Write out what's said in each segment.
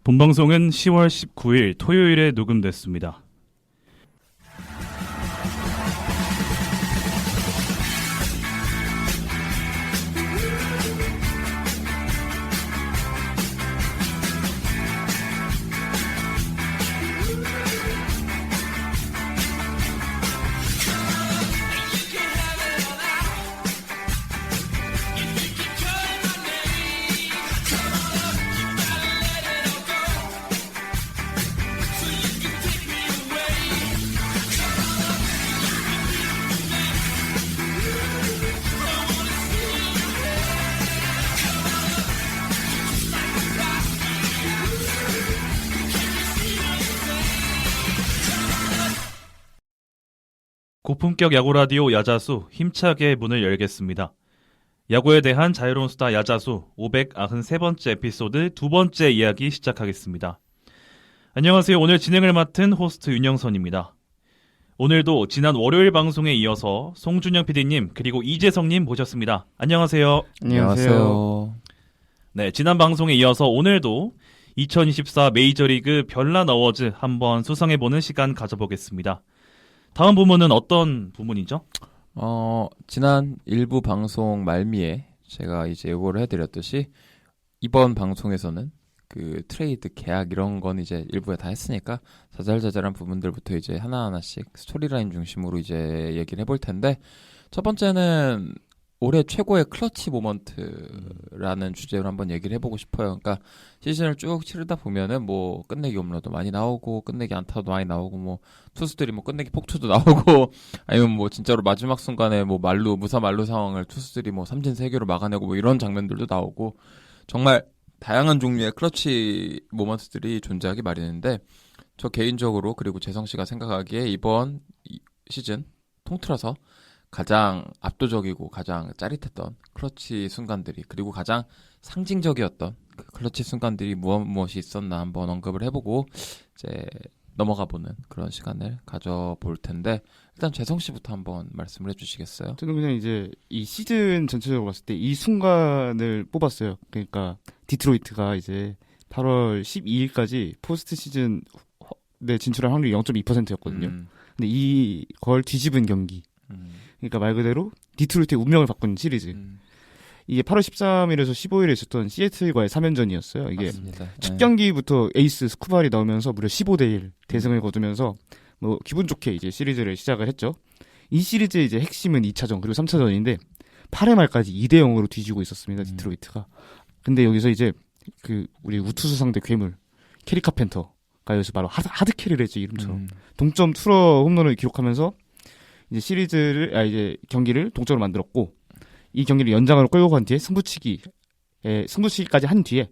본방송은 10월 19일 토요일에 녹음됐습니다. 고품격 야구라디오 야자수 힘차게 문을 열겠습니다. 야구에 대한 자유로운 수다 야자수 593번째 에피소드 두 번째 이야기 시작하겠습니다. 안녕하세요. 오늘 진행을 맡은 호스트 윤영선입니다. 오늘도 지난 월요일 방송에 이어서 송준영 PD님 그리고 이재성님 모셨습니다. 안녕하세요. 안녕하세요. 네, 지난 방송에 이어서 오늘도 2024 메이저리그 별난 어워즈 한번 수상해보는 시간 가져보겠습니다. 다음 부문은 어떤 부문이죠? 지난 일부 방송 말미에 제가 이제 예고를 해드렸듯이 이번 방송에서는 그 트레이드 계약 이런 건 이제 일부에 다 했으니까 자잘자잘한 부분들부터 이제 하나하나씩 스토리라인 중심으로 이제 얘기를 해볼 텐데, 첫 번째는 올해 최고의 클러치 모먼트라는 주제로 한번 얘기를 해보고 싶어요. 그러니까 시즌을 쭉 치르다 보면은 뭐 끝내기 홈런도 많이 나오고 끝내기 안타도 많이 나오고 뭐 투수들이 뭐 끝내기 폭투도 나오고 아니면 뭐 진짜로 마지막 순간에 뭐 무사 만루 상황을 투수들이 뭐 삼진 3개로 막아내고 뭐 이런 장면들도 나오고 정말 다양한 종류의 클러치 모먼트들이 존재하기 마련인데, 저 개인적으로 그리고 재성 씨가 생각하기에 이번 시즌 통틀어서 가장 압도적이고 가장 짜릿했던 클러치 순간들이, 그리고 가장 상징적이었던 그 클러치 순간들이 무엇이 있었나 한번 언급을 해보고 이제 넘어가보는 그런 시간을 가져볼 텐데, 일단 재성 씨부터 한번 말씀을 해주시겠어요? 저는 그냥 이제 이 시즌 전체적으로 봤을 때 이 순간을 뽑았어요. 그러니까 디트로이트가 이제 8월 12일까지 포스트 시즌 내 진출할 확률이 0.2%였거든요. 근데 이걸 뒤집은 경기. 그러니까 말 그대로 디트로이트의 운명을 바꾼 시리즈. 이게 8월 13일에서 15일에 있었던 시애틀과의 3연전이었어요. 이게 맞습니다. 첫 경기부터 에이스 스쿠발이 나오면서 무려 15대1 대승을 거두면서 뭐 기분 좋게 이제 시리즈를 시작을 했죠. 이 시리즈의 이제 핵심은 2차전 그리고 3차전인데 8회 말까지 2대0으로 뒤지고 있었습니다. 디트로이트가. 근데 여기서 이제 그 우리 우투수 상대 괴물 캐리 카펜터가 여기서 바로 하드 캐리를 했죠, 이름처럼. 동점 투런 홈런을 기록하면서 이제 이제 경기를 동점으로 만들었고, 이 경기를 연장으로 끌고 간 뒤에 승부치기까지 한 뒤에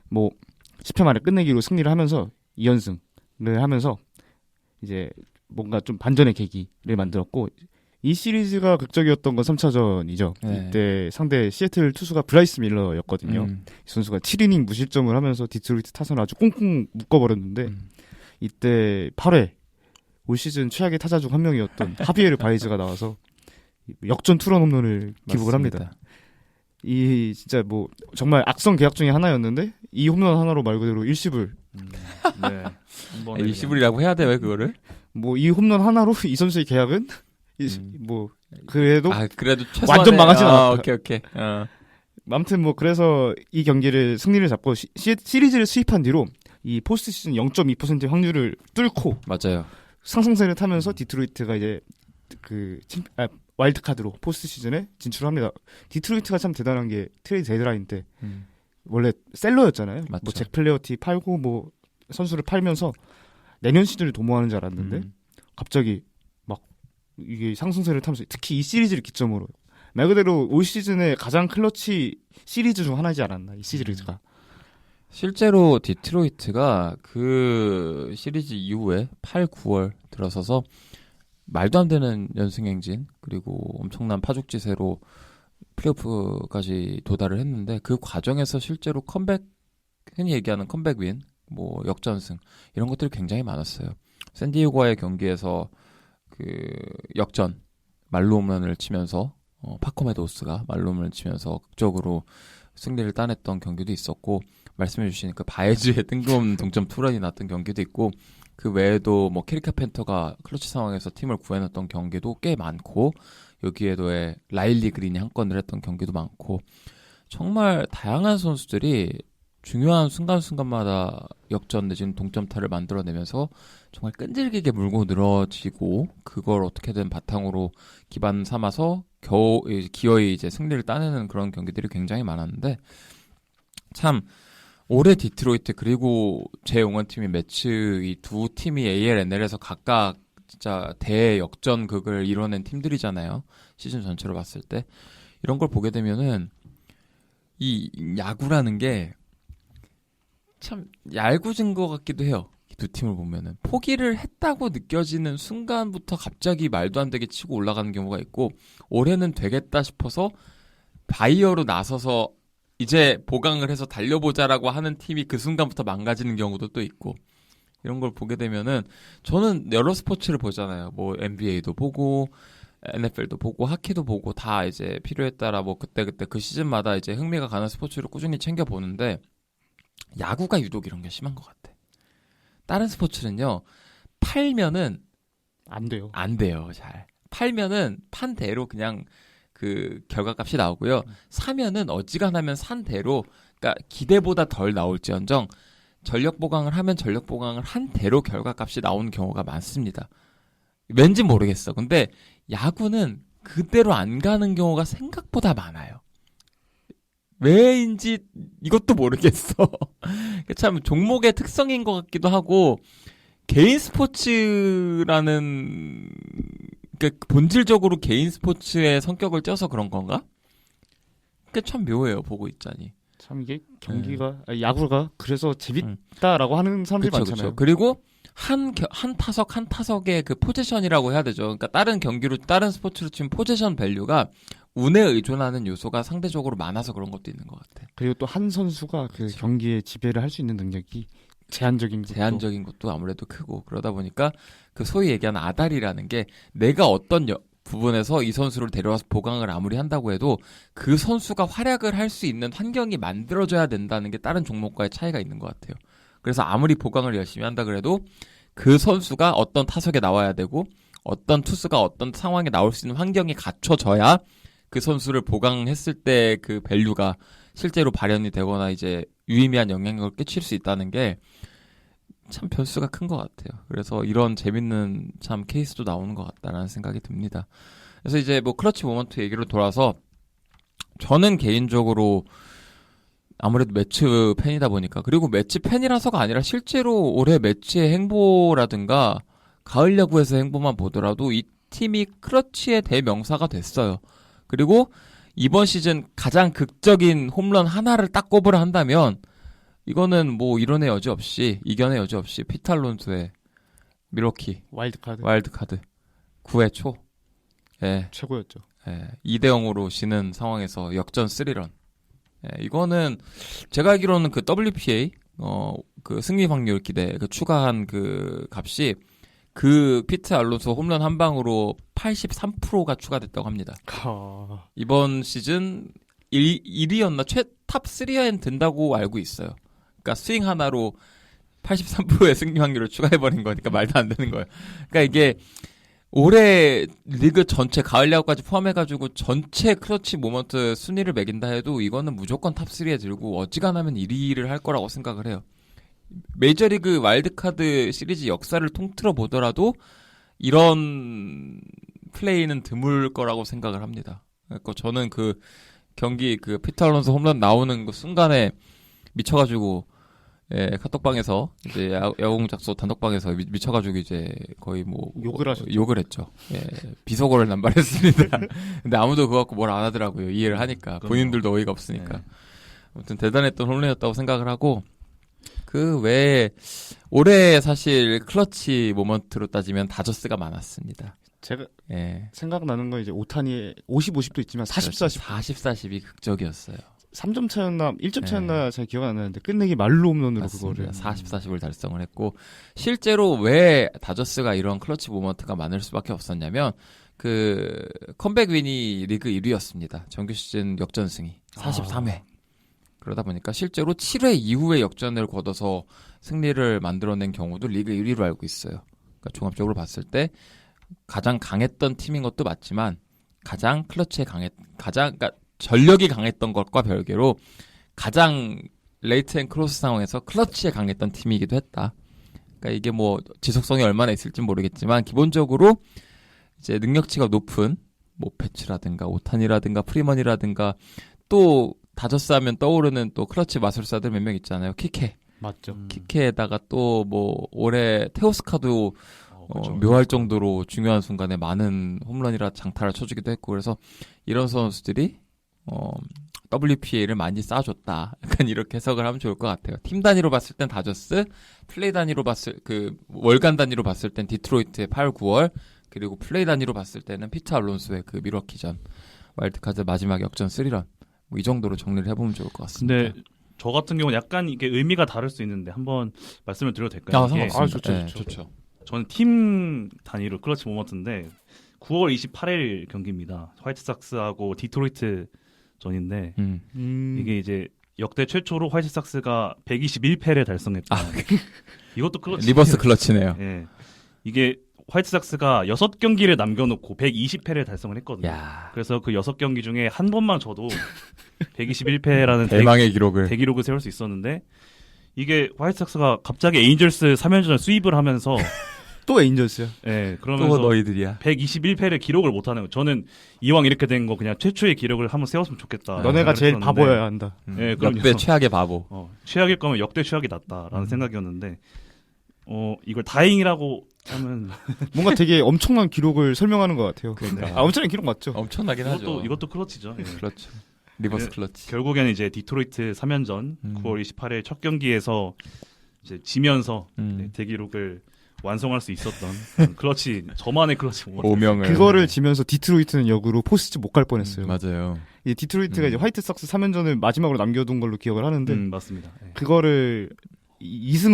뭐 10회 말에 끝내기로 승리를 하면서 2연승을 하면서 이제 뭔가 좀 반전의 계기를 만들었고, 이 시리즈가 극적이었던 건 3차전이죠. 네. 이때 상대 시애틀 투수가 브라이스 밀러였거든요. 이 선수가 7이닝 무실점을 하면서 디트로이트 타선을 아주 꽁꽁 묶어버렸는데, 이때 8회 올 시즌 최악의 타자 중 한 명이었던 하비에르 바이즈가 나와서 역전 투런 홈런을 기록을 합니다. 이 진짜 뭐 정말 악성 계약 중에 하나였는데 이 홈런 하나로 말 그대로 일시불. 네. 일시불이라고 해야 돼요, 그거를? 뭐 이 홈런 하나로 이 선수의 계약은 뭐 그래도 최소한의, 완전 망하진 않았다. 오케이. 아무튼 뭐 그래서 이 경기를 승리를 잡고 시리즈를 수입한 뒤로 이 포스트 시즌 0.2%의 확률을 뚫고 맞아요. 상승세를 타면서 디트로이트가 이제 와일드 카드로 포스트 시즌에 진출합니다. 디트로이트가 참 대단한 게 트레이드 데드라인 때 원래 셀러였잖아요. 맞죠. 뭐 잭 플레어티 팔고 뭐 선수를 팔면서 내년 시즌을 도모하는 줄 알았는데 갑자기 막 이게 상승세를 타면서, 특히 이 시리즈를 기점으로 말 그대로 올 시즌의 가장 클러치 시리즈 중 하나이지 않았나, 이 시리즈가. 실제로 디트로이트가 그 시리즈 이후에 8, 9월 들어서서 말도 안 되는 연승 행진 그리고 엄청난 파죽지세로 플레이오프까지 도달을 했는데, 그 과정에서 실제로 흔히 얘기하는 컴백 윈, 뭐 역전승 이런 것들이 굉장히 많았어요. 샌디에고와의 경기에서 그 역전 말로 홈런을 치면서 파커 메도스가 말로 홈런을 치면서 극적으로 승리를 따냈던 경기도 있었고, 말씀해주신 그 바에즈의 뜬금없는 동점 투런이 났던 경기도 있고 그 외에도 뭐 캐리카 팬터가 클러치 상황에서 팀을 구해놨던 경기도 꽤 많고 여기에도 라일리 그린이 한 건을 했던 경기도 많고 정말 다양한 선수들이 중요한 순간순간마다 역전 내지는 동점타를 만들어내면서 정말 끈질기게 물고 늘어지고 그걸 어떻게든 바탕으로 기반 삼아서 기어이 이제 승리를 따내는 그런 경기들이 굉장히 많았는데 참 올해 디트로이트 그리고 제 응원팀인 매츠 이 두 팀이 AL, NL에서 각각 진짜 대역전극을 이뤄낸 팀들이잖아요. 시즌 전체로 봤을 때 이런 걸 보게 되면은 이 야구라는 게 참 얄궂은 것 같기도 해요. 이 두 팀을 보면은 포기를 했다고 느껴지는 순간부터 갑자기 말도 안 되게 치고 올라가는 경우가 있고 올해는 되겠다 싶어서 바이어로 나서서 이제 보강을 해서 달려보자라고 하는 팀이 그 순간부터 망가지는 경우도 또 있고 이런 걸 보게 되면은 저는 여러 스포츠를 보잖아요. 뭐 NBA도 보고 NFL도 보고 하키도 보고 다 이제 필요에 따라 뭐 그때그때 그 시즌마다 이제 흥미가 가는 스포츠를 꾸준히 챙겨 보는데 야구가 유독 이런 게 심한 것 같아. 다른 스포츠는요 팔면은 안 돼요. 안 돼요. 잘 팔면은 판 대로 그냥 그 결과값이 나오고요. 사면은 어지간하면 산 대로 그러니까 기대보다 덜 나올지언정 전력 보강을 하면 전력 보강을 한 대로 결과값이 나오는 경우가 많습니다. 왠지 모르겠어. 근데 야구는 그대로 안 가는 경우가 생각보다 많아요. 왜인지 이것도 모르겠어. 참 종목의 특성인 것 같기도 하고 개인 스포츠라는 그러니까 본질적으로 개인 스포츠의 성격을 쪄서 그런 건가? 그게 참 묘해요. 보고 있자니. 참 이게 경기가 야구가 그래서 재밌다라고 하는 사람들이 그쵸, 많잖아요. 그쵸. 그리고 한 타석 한 타석의 그 포지션이라고 해야 되죠. 그러니까 다른 경기로 다른 스포츠로 치면 포지션 밸류가 운에 의존하는 요소가 상대적으로 많아서 그런 것도 있는 것 같아. 그리고 또 한 선수가 그 경기에 지배를 할 수 있는 능력이 제한적인 것도 아무래도 크고 그러다 보니까 그 소위 얘기하는 아다리라는 게 내가 어떤 부분에서 이 선수를 데려와서 보강을 아무리 한다고 해도 그 선수가 활약을 할 수 있는 환경이 만들어져야 된다는 게 다른 종목과의 차이가 있는 것 같아요. 그래서 아무리 보강을 열심히 한다 그래도 그 선수가 어떤 타석에 나와야 되고 어떤 투수가 어떤 상황에 나올 수 있는 환경이 갖춰져야 그 선수를 보강했을 때 그 밸류가 실제로 발현이 되거나 이제 유의미한 영향력을 끼칠 수 있다는 게 참 변수가 큰 것 같아요. 그래서 이런 재밌는 참 케이스도 나오는 것 같다라는 생각이 듭니다. 그래서 이제 뭐 클러치 모먼트 얘기로 돌아서 저는 개인적으로 아무래도 매치 팬이다 보니까 그리고 매치 팬이라서가 아니라 실제로 올해 매치의 행보라든가 가을 야구에서 행보만 보더라도 이 팀이 클러치의 대명사가 됐어요. 그리고 이번 시즌 가장 극적인 홈런 하나를 딱 꼽으라 한다면 이거는 뭐 이론의 여지 없이 이견의 여지 없이 피트 알론소의 밀워키 와일드카드 9회 초 최고였죠. 2대0으로 지는 상황에서 역전 3런 이거는 제가 알기로는 그 WPA 그 승리 확률 기대 그 추가한 그 값이 그 피트 알론소 홈런 한 방으로 83%가 추가됐다고 합니다. 이번 시즌 1위였나 탑 3에 든다고 알고 있어요. 그러니까 스윙 하나로 83%의 승리 확률을 추가해버린 거니까 말도 안 되는 거예요. 그러니까 이게 올해 리그 전체 가을 야구까지 포함해가지고 전체 클러치 모먼트 순위를 매긴다 해도 이거는 무조건 탑 3에 들고 어지간하면 1위를 할 거라고 생각을 해요. 메이저리그 와일드카드 시리즈 역사를 통틀어 보더라도 이런 플레이는 드물 거라고 생각을 합니다. 그러니까 저는 그 경기 그 피트 알론소 홈런 나오는 그 순간에 미쳐가지고 카톡방에서 이제 야구공 작소 단톡방에서 미쳐가지고 이제 거의 뭐 욕을 했죠. 비속어를 남발했습니다. 근데 아무도 그거 갖고 뭘 안 하더라고요. 이해를 하니까 본인들도 어이가 없으니까. 아무튼 대단했던 홈런이었다고 생각을 하고 그 외에 올해 사실 클러치 모먼트로 따지면 다저스가 많았습니다. 제가 생각나는 건 이제 오타니의 50-50도 있지만 40-40. 40-40이 극적이었어요. 3점 차였나 1점 차였나 잘 기억 안 나는데 끝내기 말로 홈런으로 맞습니다. 그거를 40-40을 달성을 했고 실제로 왜 다저스가 이런 클러치 모먼트가 많을 수밖에 없었냐면 그 컴백 윈이 리그 1위였습니다. 정규 시즌 역전승이 43회. 그러다 보니까 실제로 7회 이후에 역전을 거둬서 승리를 만들어낸 경우도 리그 1위로 알고 있어요. 그러니까 종합적으로 봤을 때 가장 강했던 팀인 것도 맞지만 가장 그러니까 전력이 강했던 것과 별개로 가장 레이트 앤 크로스 상황에서 클러치에 강했던 팀이기도 했다. 그러니까 이게 뭐 지속성이 얼마나 있을지 모르겠지만 기본적으로 이제 능력치가 높은 뭐 배츠라든가 오탄이라든가 프리먼이라든가 또 다저스 하면 떠오르는 또 클러치 마술사들 몇 명 있잖아요. 키케. 맞죠. 키케에다가 또 뭐 올해 테오스카도 그렇죠. 묘할 정도로 중요한 순간에 많은 홈런이라 장타를 쳐주기도 했고 그래서 이런 선수들이 WPA를 많이 쌓아줬다. 약간 이렇게 해석을 하면 좋을 것 같아요. 팀 단위로 봤을 땐 다저스, 플레이 단위로 월간 단위로 봤을 땐 디트로이트의 8, 9월, 그리고 플레이 단위로 봤을 때는 피터 알론소의 그 미러키전, 와일드카드 마지막 역전 3런. 뭐 이 정도로 정리를 해보면 좋을 것 같습니다. 근데 저 같은 경우는 약간 이게 의미가 다를 수 있는데 한번 말씀을 드려도 될까요? 이게 상관없습니다. 좋죠. 좋죠. 저는 팀 단위로 클러치 모먼트인데 9월 28일 경기입니다. 화이트삭스하고 디트로이트 전인데 이게 이제 역대 최초로 화이트삭스가 121패를 달성했다. 이것도 클러치. 리버스 클러치네요. 예. 이게 화이트삭스가 6경기를 남겨놓고 120패를 달성을 했거든요. 야, 그래서 그 6경기 중에 한 번만 져도 121패라는 대망의 기록을. 대기록을 세울 수 있었는데 이게 화이트삭스가 갑자기 에인절스 3연전을 수입을 하면서 또 에인절스요. 예, 또 그러면서 너희들이야. 121패를 기록을 못하는 거예요. 저는 이왕 이렇게 된 거 그냥 최초의 기록을 한번 세웠으면 좋겠다. 너네가 제일 생각했었는데 바보여야 한다. 예, 그럼요. 역대 최악의 바보. 최악일 거면 역대 최악이 낫다라는 생각이었는데 이걸 다행이라고 하면 뭔가 되게 엄청난 기록을 설명하는 것 같아요. 그러니까. 엄청난 기록 맞죠? 엄청나긴 하죠. 이것도 클러치죠. 예. 그렇죠. 리버스 클러치. 결국에는 이제 디트로이트 3연전 9월 28일 첫 경기에서 이제 지면서 대기록을 완성할 수 있었던 클러치, 저만의 클러치 모먼트. 오명을. 그거를 지면서 디트로이트는 역으로 포스트 못 갈 뻔했어요. 맞아요. 이 디트로이트가 이제 화이트삭스 3연전을 마지막으로 남겨둔 걸로 기억을 하는데 맞습니다. 예. 그거를 2승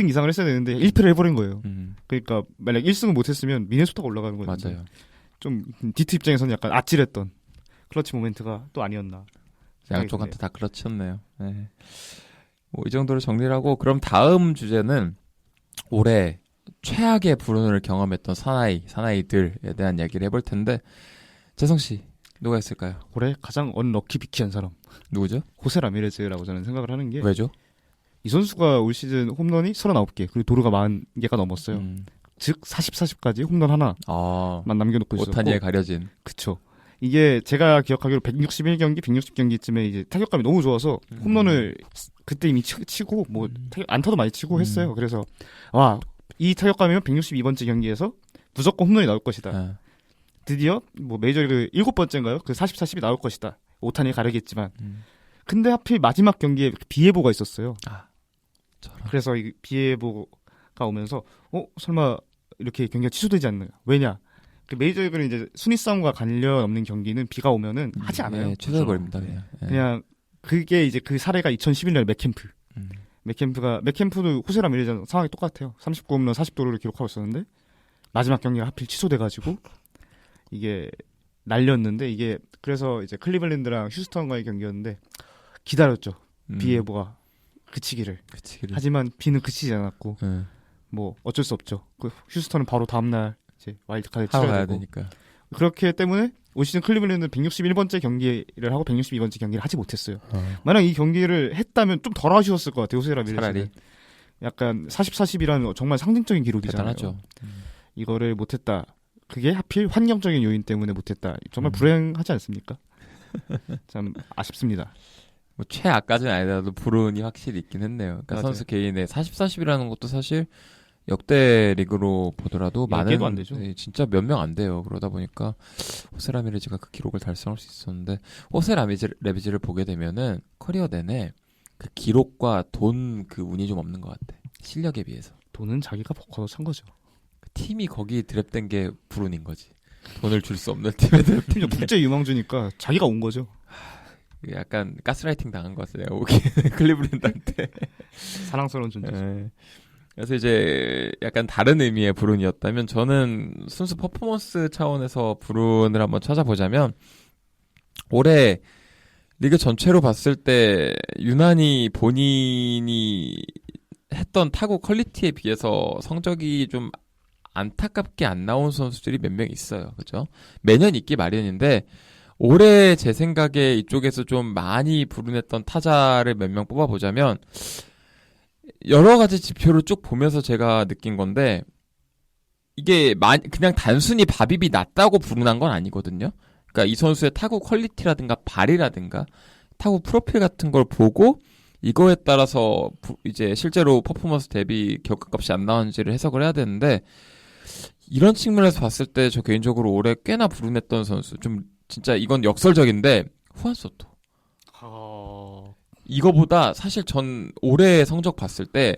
이상을 했어야 되는데 1패를 해버린 거예요. 그러니까 만약 1승을 못했으면 미네소타가 올라가는 거예요. 맞아요. 좀 디트 입장에서는 약간 아찔했던 클러치 모멘트가 또 아니었나. 양쪽한테 다 클러치였네요. 네. 뭐 이 정도로 정리를 하고 그럼 다음 주제는 올해 최악의 불운을 경험했던 사나이들에 대한 이야기를 해볼 텐데 재성 씨 누가 있을까요? 올해 가장 언럭키 비키한 사람 누구죠? 호세 라미레즈라고 저는 생각을 하는 게 왜죠? 이 선수가 올 시즌 홈런이 39개 그리고 도루가 40개가 넘었어요. 즉 40까지 홈런 하나만 남겨놓고 있었고 오타니에 가려진. 그쵸. 이게 제가 기억하기로 161경기, 160경기쯤에 이제 타격감이 너무 좋아서 홈런을 그때 이미 치고 뭐 안타도 많이 치고 했어요. 그래서 와, 이 타격감이면 162번째 경기에서 무조건 홈런이 나올 것이다. 드디어 뭐 메이저리그 7번째인가요? 그 40, 40이 나올 것이다. 오타니 가르겠지만. 근데 하필 마지막 경기에 비에보가 있었어요. 그래서 이 비에보가 오면서 설마 이렇게 경기가 취소되지 않나? 왜냐? 그 메이저리그는 이제 순위 싸움과 관련 없는 경기는 비가 오면은 하지 않아요. 네, 취소해버립니다. 그냥 그게 이제 그 사례가 2011년 맥캠프. 맥캠프도 호세 라미레즈 상황이 똑같아요. 39홈런 40도루를 기록하고 있었는데 마지막 경기가 하필 취소돼가지고 이게 날렸는데 이게 그래서 이제 클리블랜드랑 휴스턴과의 경기였는데 기다렸죠. 비에보가 그치기를. 하지만 비는 그치지 않았고 뭐 어쩔 수 없죠. 그 휴스턴은 바로 다음날 이제 와일드카드 치러야 되니까. 그렇기 때문에 올 시즌 클리블랜드는 161번째 경기를 하고 162번째 경기를 하지 못했어요. 만약 이 경기를 했다면 좀 덜 아쉬웠을 것 같아요. 호세 라미레즈는. 차라리. 약간 40-40이라는 정말 상징적인 기록이잖아요. 대단하죠. 이거를 못했다. 그게 하필 환경적인 요인 때문에 못했다. 정말 불행하지 않습니까? 참 아쉽습니다. 뭐 최악까지는 아니더라도 불운이 확실히 있긴 했네요. 그러니까 맞아요. 선수 개인의 40-40이라는 것도 사실 역대 리그로 보더라도 많은 안 되죠. 진짜 몇 명 안 돼요. 그러다 보니까 호세 라미레즈가 그 기록을 달성할 수 있었는데 호세 라미레즈를 보게 되면은 커리어 내내 그 기록과 돈 그 운이 좀 없는 것 같아. 실력에 비해서. 돈은 자기가 걷어 찬 거죠. 팀이 거기 드랩된 게 불운인 거지. 돈을 줄 수 없는 팀에 드랩된 팀이 국제 유망주니까 자기가 온 거죠. 약간 가스라이팅 당한 것 같아요. 오기 클리블랜드한테. 사랑스러운 존재죠. 네. 그래서 이제 약간 다른 의미의 불운이었다면 저는 선수 퍼포먼스 차원에서 불운을 한번 찾아보자면 올해 리그 전체로 봤을 때 유난히 본인이 했던 타구 퀄리티에 비해서 성적이 좀 안타깝게 안 나온 선수들이 몇 명 있어요. 그죠? 매년 있기 마련인데 올해 제 생각에 이쪽에서 좀 많이 불운했던 타자를 몇 명 뽑아보자면 여러 가지 지표를 쭉 보면서 제가 느낀 건데 이게 그냥 단순히 밥입이 낮다고 불운한 건 아니거든요. 그러니까 이 선수의 타구 퀄리티라든가 발이라든가 타구 프로필 같은 걸 보고 이거에 따라서 이제 실제로 퍼포먼스 대비 결과값이 안 나왔는지를 해석을 해야 되는데 이런 측면에서 봤을 때 저 개인적으로 올해 꽤나 불운했던 선수 좀 진짜 이건 역설적인데 후안 소토. 이거보다 사실 전 올해 성적 봤을 때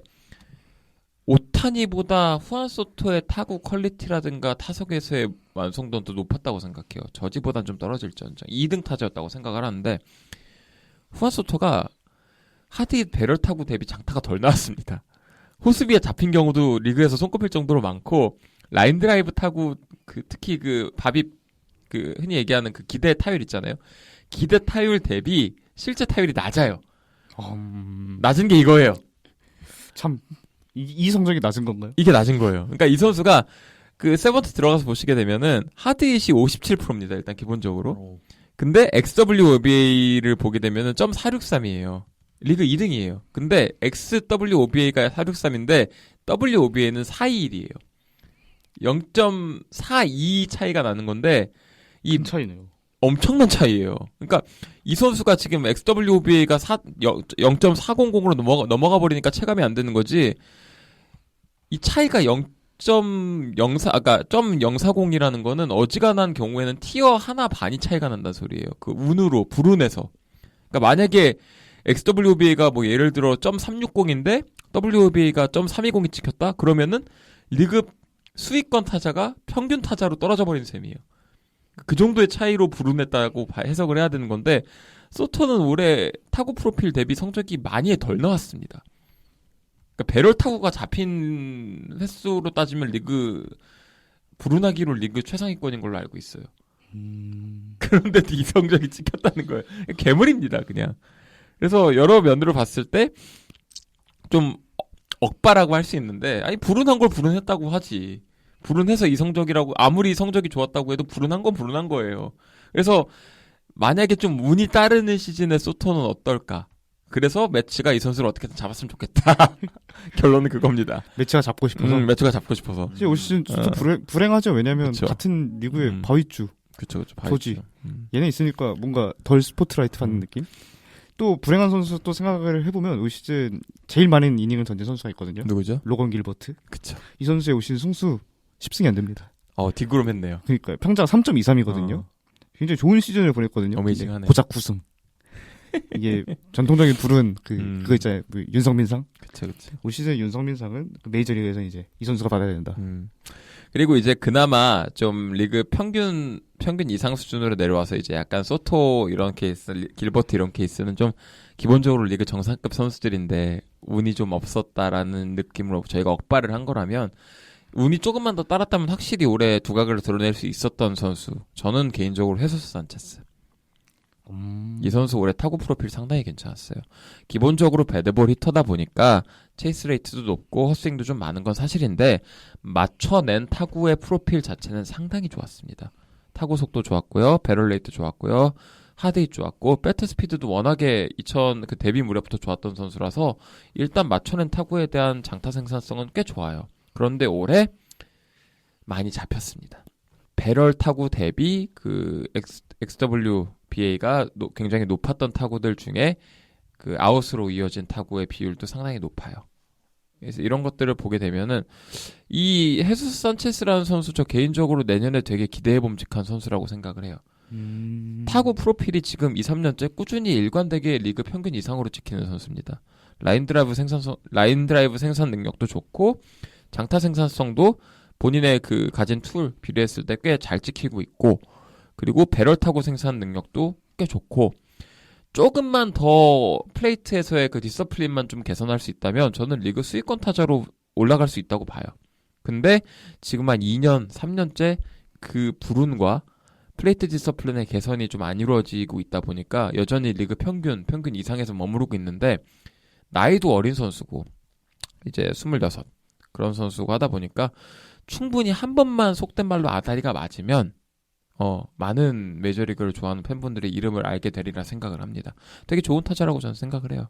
오타니보다 후안 소토의 타구 퀄리티라든가 타석에서의 완성도는 더 높았다고 생각해요. 저지보단 좀 떨어질지언정 2등 타자였다고 생각을 하는데 후안 소토가 하드힛 배럴 타구 대비 장타가 덜 나왔습니다. 호수비에 잡힌 경우도 리그에서 손꼽힐 정도로 많고 라인 드라이브 타구 특히 밥입 흔히 얘기하는 기대 타율 있잖아요. 기대 타율 대비 실제 타율이 낮아요. 낮은 게 이거예요. 참 이 성적이 낮은 건가요? 이게 낮은 거예요. 그러니까 이 선수가 세번트 들어가서 보시게 되면은 하드힛이 57%입니다. 일단 기본적으로. 근데 XWOBA를 보게 되면은 .463이에요. 리그 2등이에요. 근데 XWOBA가 463인데 WOBA는 421이에요. 0.42 차이가 나는 건데 큰 차이네요. 엄청난 차이예요. 그러니까 이 선수가 지금 XWOBA가 0.400으로 넘어가 버리니까 체감이 안 되는 거지. 이 차이가 0.04, 아까 .040이라는 거는 어지간한 경우에는 티어 하나 반이 차이가 난다는 소리예요. 운으로, 불운해서. 그러니까 만약에 XWOBA가 뭐 예를 들어 .360인데 WOBA가 .320이 찍혔다? 그러면은 리그 수익권 타자가 평균 타자로 떨어져 버리는 셈이에요. 그 정도의 차이로 불운했다고 해석을 해야 되는 건데 소토는 올해 타구 프로필 대비 성적이 많이 덜 나왔습니다. 그러니까 배럴 타구가 잡힌 횟수로 따지면 불운하기로 리그 최상위권인 걸로 알고 있어요. 그런데도 이 성적이 찍혔다는 거예요. 괴물입니다, 그냥. 그래서 여러 면으로 봤을 때 좀 억바라고 할 수 있는데 아니 불운한 걸 불운했다고 하지. 불운해서 이 성적이라고 아무리 성적이 좋았다고 해도 불운한 건 불운한 거예요. 그래서 만약에 좀 운이 따르는 시즌에 소토는 어떨까? 그래서 매치가 이 선수를 어떻게든 잡았으면 좋겠다. 결론은 그겁니다. 매치가 잡고 싶어서. 매치가 잡고 싶어서. 사실 올 시즌 또 불행하죠. 왜냐면 그쵸. 같은 리그의 바위주. 그쵸. 소지. 얘네 있으니까 뭔가 덜 스포트라이트 받는 느낌? 또 불행한 선수 또 생각을 해보면 올 시즌 제일 많은 이닝을 던진 선수가 있거든요. 누구죠? 로건 길버트. 그쵸. 이 선수의 올 시즌 승수 10승이 안 됩니다. 뒷구름했네요. 그러니까 평장 3.23이거든요. 굉장히 좋은 시즌을 보냈거든요. 어메이징하네. 고작 9승. 이게 전통적인 불운 그거 있잖아요. 윤성민상. 그쵸. 올 시즌 윤성민상은 메이저리그에서 이제 이 선수가 받아야 된다. 그리고 이제 그나마 좀 리그 평균 이상 수준으로 내려와서 이제 약간 소토 이런 케이스, 길버트 이런 케이스는 좀 기본적으로 리그 정상급 선수들인데 운이 좀 없었다라는 느낌으로 저희가 억발을 한 거라면 운이 조금만 더 따랐다면 확실히 올해 두각을 드러낼 수 있었던 선수. 저는 개인적으로 헤소스 산체스. 이 선수 올해 타구 프로필 상당히 괜찮았어요. 기본적으로 배드볼 히터다 보니까 체이스 레이트도 높고 헛스윙도 좀 많은 건 사실인데 맞춰낸 타구의 프로필 자체는 상당히 좋았습니다. 타구 속도 좋았고요. 배럴 레이트 좋았고요. 하드힛 좋았고 배트 스피드도 워낙에 데뷔 무렵부터 좋았던 선수라서 일단 맞춰낸 타구에 대한 장타 생산성은 꽤 좋아요. 그런데 올해 많이 잡혔습니다. 배럴 타구 대비 XWBA가 굉장히 높았던 타구들 중에 아웃으로 이어진 타구의 비율도 상당히 높아요. 그래서 이런 것들을 보게 되면은 이 헤수스 산체스라는 선수 저 개인적으로 내년에 되게 기대해봄직한 선수라고 생각을 해요. 타구 프로필이 지금 2, 3년째 꾸준히 일관되게 리그 평균 이상으로 찍히는 선수입니다. 라인 드라이브 생산 능력도 좋고 장타 생산성도 본인의 가진 툴 비례했을 때 꽤 잘 찍히고 있고 그리고 배럴 타구 생산 능력도 꽤 좋고 조금만 더 플레이트에서의 디서플린만 좀 개선할 수 있다면 저는 리그 수익권 타자로 올라갈 수 있다고 봐요. 근데 지금 한 2년, 3년째 불운과 플레이트 디서플린의 개선이 좀 안 이루어지고 있다 보니까 여전히 리그 평균 이상에서 머무르고 있는데 나이도 어린 선수고 이제 26 그런 선수고 하다 보니까 충분히 한 번만 속된 말로 아다리가 맞으면 많은 메이저리그를 좋아하는 팬분들의 이름을 알게 되리라 생각을 합니다. 되게 좋은 타자라고 저는 생각을 해요.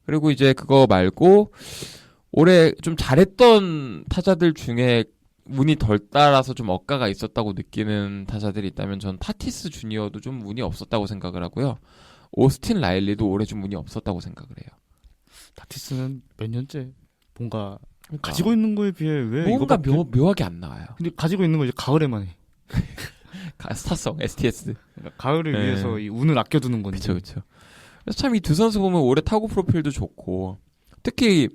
그리고 이제 그거 말고 올해 좀 잘했던 타자들 중에 운이 덜 따라서 좀 억가가 있었다고 느끼는 타자들이 있다면 전 타티스 주니어도 좀 운이 없었다고 생각을 하고요. 오스틴 라일리도 올해 좀 운이 없었다고 생각을 해요. 타티스는 몇 년째 뭔가 그러니까 가지고 있는 거에 비해 왜 뭔가 이거밖에 묘하게 안 나와요. 근데 가지고 있는 거 이제 가을에만 해. 스타성, STS. 그러니까 가을을 네. 위해서 이 운을 아껴두는 건지. 그렇죠. 그래서 참 이 두 선수 보면 올해 타구 프로필도 좋고 특히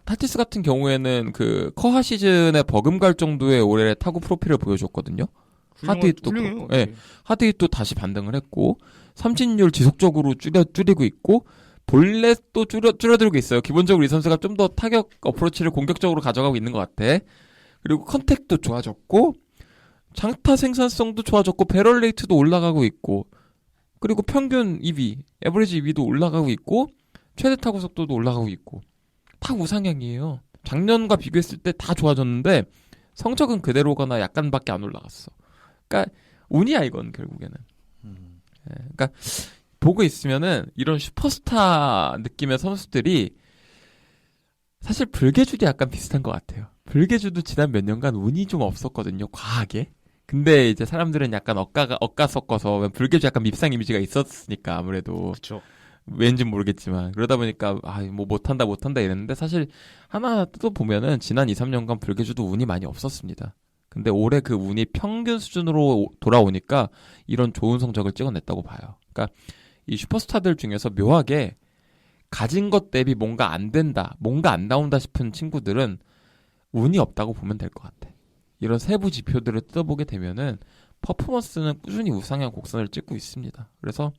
타티스 같은 경우에는 그 커하 시즌에 버금갈 정도의 올해 타구 프로필을 보여줬거든요. 하드hit도 훌륭해요. 그렇고, 예, 하드hit도 다시 반등을 했고 삼진율 지속적으로 줄이고 있고 볼넷도 줄어들고 있어요. 기본적으로 이 선수가 좀 더 타격 어프로치를 공격적으로 가져가고 있는 것 같아. 그리고 컨택도 좋아졌고 장타 생산성도 좋아졌고 배럴 레이트도 올라가고 있고 그리고 평균 EV, 에버리지 EV도 올라가고 있고 최대 타구 속도도 올라가고 있고 다 우상향이에요. 작년과 비교했을 때 다 좋아졌는데 성적은 그대로거나 약간밖에 안 올라갔어. 그러니까 운이야 이건 결국에는. 예, 그러니까 보고 있으면은 이런 슈퍼스타 느낌의 선수들이 사실 불개주도 약간 비슷한 것 같아요. 불개주도 지난 몇 년간 운이 좀 없었거든요. 과하게. 근데 이제 사람들은 약간 억가 섞어서 불개주 약간 밉상 이미지가 있었으니까 아무래도 그렇죠. 왠지 모르겠지만 그러다 보니까 뭐 못한다 이랬는데 사실 하나 또 보면은 지난 2, 3년간 불개주도 운이 많이 없었습니다. 근데 올해 그 운이 평균 수준으로 돌아오니까 이런 좋은 성적을 찍어냈다고 봐요. 그러니까 이 슈퍼스타들 중에서 묘하게 가진 것 대비 뭔가 안 된다, 뭔가 안 나온다 싶은 친구들은 운이 없다고 보면 될 것 같아. 이런 세부 지표들을 뜯어보게 되면은 퍼포먼스는 꾸준히 우상향 곡선을 찍고 있습니다. 그래서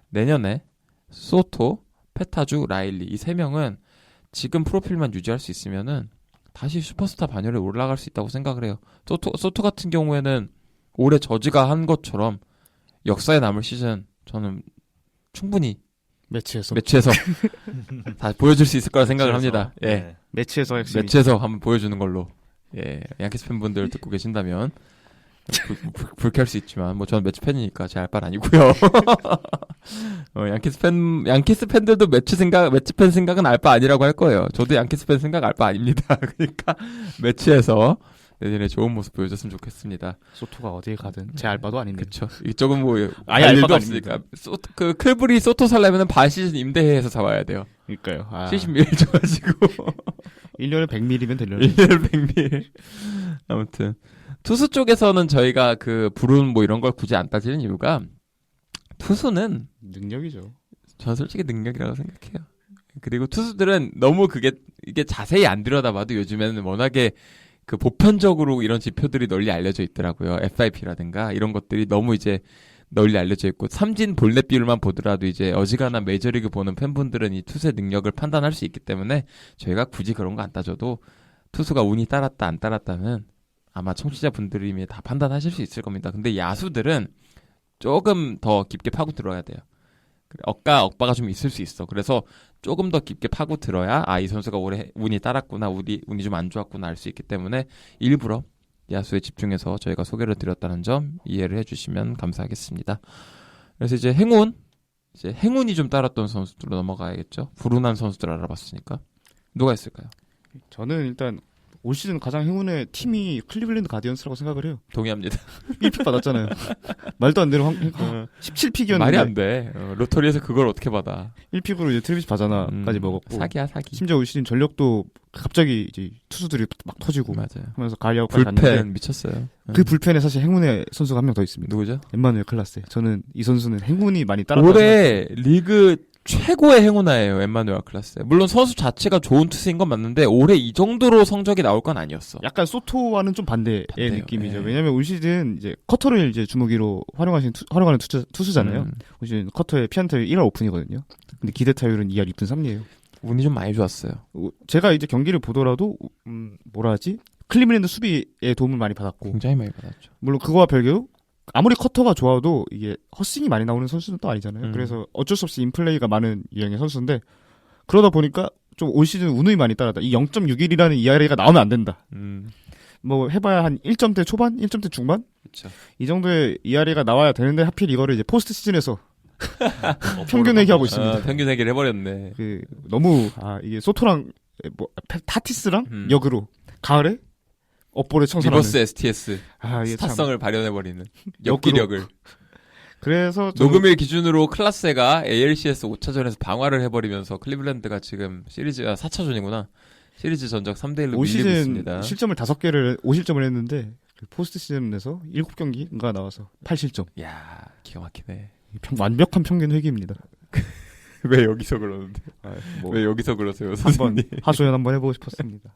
내년에 소토, 페타주, 라일리 이 세 명은 지금 프로필만 유지할 수 있으면은 다시 슈퍼스타 반열에 올라갈 수 있다고 생각을 해요. 소토 같은 경우에는 올해 저지가 한 것처럼 역사에 남을 시즌 저는 충분히 매치에서 다 보여줄 수 있을 거라 생각을 매치에서. 합니다. 예. 네. 매치에서 핵심이 매치에서 한번 보여주는 걸로. 예. 양키스 팬분들 듣고 계신다면 불쾌할 수 있지만 뭐 저는 매치 팬이니까 제 알 바는 아니고요. 양키스 팬들도 매치 팬 생각은 알 바 아니라고 할 거예요. 저도 양키스 팬 생각 알 바 아닙니다. 그러니까 매치에서 내년에 좋은 모습 보여줬으면 좋겠습니다. 소토가 어디에 가든 제 알바도 아닌데. 그렇죠. 이쪽은 뭐 아예 알 일도 알바가 없으니까. 그 클브리 소토 살려면 반 시즌 임대해서 잡아야 돼요. 그러니까요. 70mm 줘가지고 1년에 100밀이면 되려나? 1년에 100mm. 아무튼 투수 쪽에서는 저희가 그 불운 뭐 이런 걸 굳이 안 따지는 이유가 투수는 능력이죠. 전 솔직히 능력이라고 생각해요. 그리고 투수들은 너무 이게 자세히 안 들여다봐도 요즘에는 워낙에 그 보편적으로 이런 지표들이 널리 알려져 있더라고요. FIP라든가 이런 것들이 너무 이제 널리 알려져 있고 삼진 볼넷 비율만 보더라도 이제 어지간한 메이저리그 보는 팬분들은 이 투수의 능력을 판단할 수 있기 때문에 저희가 굳이 그런 거 안 따져도 투수가 운이 따랐다 안 따랐다는 아마 청취자분들이 다 판단하실 수 있을 겁니다. 근데 야수들은 조금 더 깊게 파고 들어야 돼요. 억바가 좀 있을 수 있어. 그래서 조금 더 깊게 파고 들어야 이 선수가 올해 운이 따랐구나, 운이 좀 안 좋았구나 알 수 있기 때문에 일부러 야수에 집중해서 저희가 소개를 드렸다는 점 이해를 해주시면 감사하겠습니다. 그래서 이제 행운이 좀 따랐던 선수들로 넘어가야겠죠. 불운한 선수들 알아봤으니까 누가 있을까요? 저는 일단 올 시즌 가장 행운의 팀이 클리블랜드 가디언스라고 생각을 해요. 동의합니다. 1픽 받았잖아요. 말도 안 되는 17픽이었는데 말이 안 돼. 로터리에서 그걸 어떻게 받아? 1픽으로 이제 트레비스 바자나까지 먹었고 사기야 사기. 심지어 올 시즌 전력도 갑자기 이제 투수들이 막 터지고 맞아요. 하면서 가려고까지 갔는데 불펜 미쳤어요. 그 불펜에 사실 행운의 선수가 한 명 더 있습니다. 누구죠? 엠마누엘 클라세. 저는 이 선수는 행운이 많이 따랐다고 올해 리그 최고의 행운아예요. 엠마누엘 클라스. 물론 선수 자체가 좋은 투수인 건 맞는데 올해 이 정도로 성적이 나올 건 아니었어. 약간 소토와는 좀 반대의 반대요. 느낌이죠. 예. 왜냐면 올 시즌 이제 커터를 이제 주무기로 활용하는 투수잖아요. 올 시즌 커터의 피안타율 1할 오픈이거든요. 근데 기대 타율은 2할 2푼 3리예요. 운이 좀 많이 좋았어요. 제가 이제 경기를 보더라도 뭐라 하지? 클리블랜드 수비에 도움을 많이 받았고 굉장히 많이 받았죠. 물론 그거와 별개로 아무리 커터가 좋아도 이게 헛스윙이 많이 나오는 선수는 또 아니잖아요. 그래서 어쩔 수 없이 인플레이가 많은 유형의 선수인데 그러다 보니까 좀 올 시즌 운이 많이 따랐다. 이 0.61이라는 ERA가 나오면 안 된다. 뭐 해봐야 한 1점대 초반, 1점대 중반 그렇죠. 이 정도의 ERA가 나와야 되는데 하필 이거를 이제 포스트 시즌에서 평균 얘기하고 있습니다. 평균 얘기를 해버렸네. 그 너무 이게 소토랑 뭐 타티스랑 역으로 가을에 업보를 청산하는 리버스 STS 이게 참 스타성을 발현해버리는 역으로. 역기력을. 그래서 녹음일 기준으로 클라스가 ALCS 5차전에서 방화를 해버리면서 클리블랜드가 지금 시리즈가 4차전이구나. 시리즈 전적 3대1로 올 밀리고 시즌 있습니다. 실점을 5실점을 했는데 그 포스트 시즌에서 7경기가 나와서 8실점. 이야, 기가 막히네. 완벽한 평균 회귀입니다. 왜 여기서 그러는데? 뭐 왜 여기서 그러세요, 한번 선생님? 하소연 한번 해보고 싶었습니다.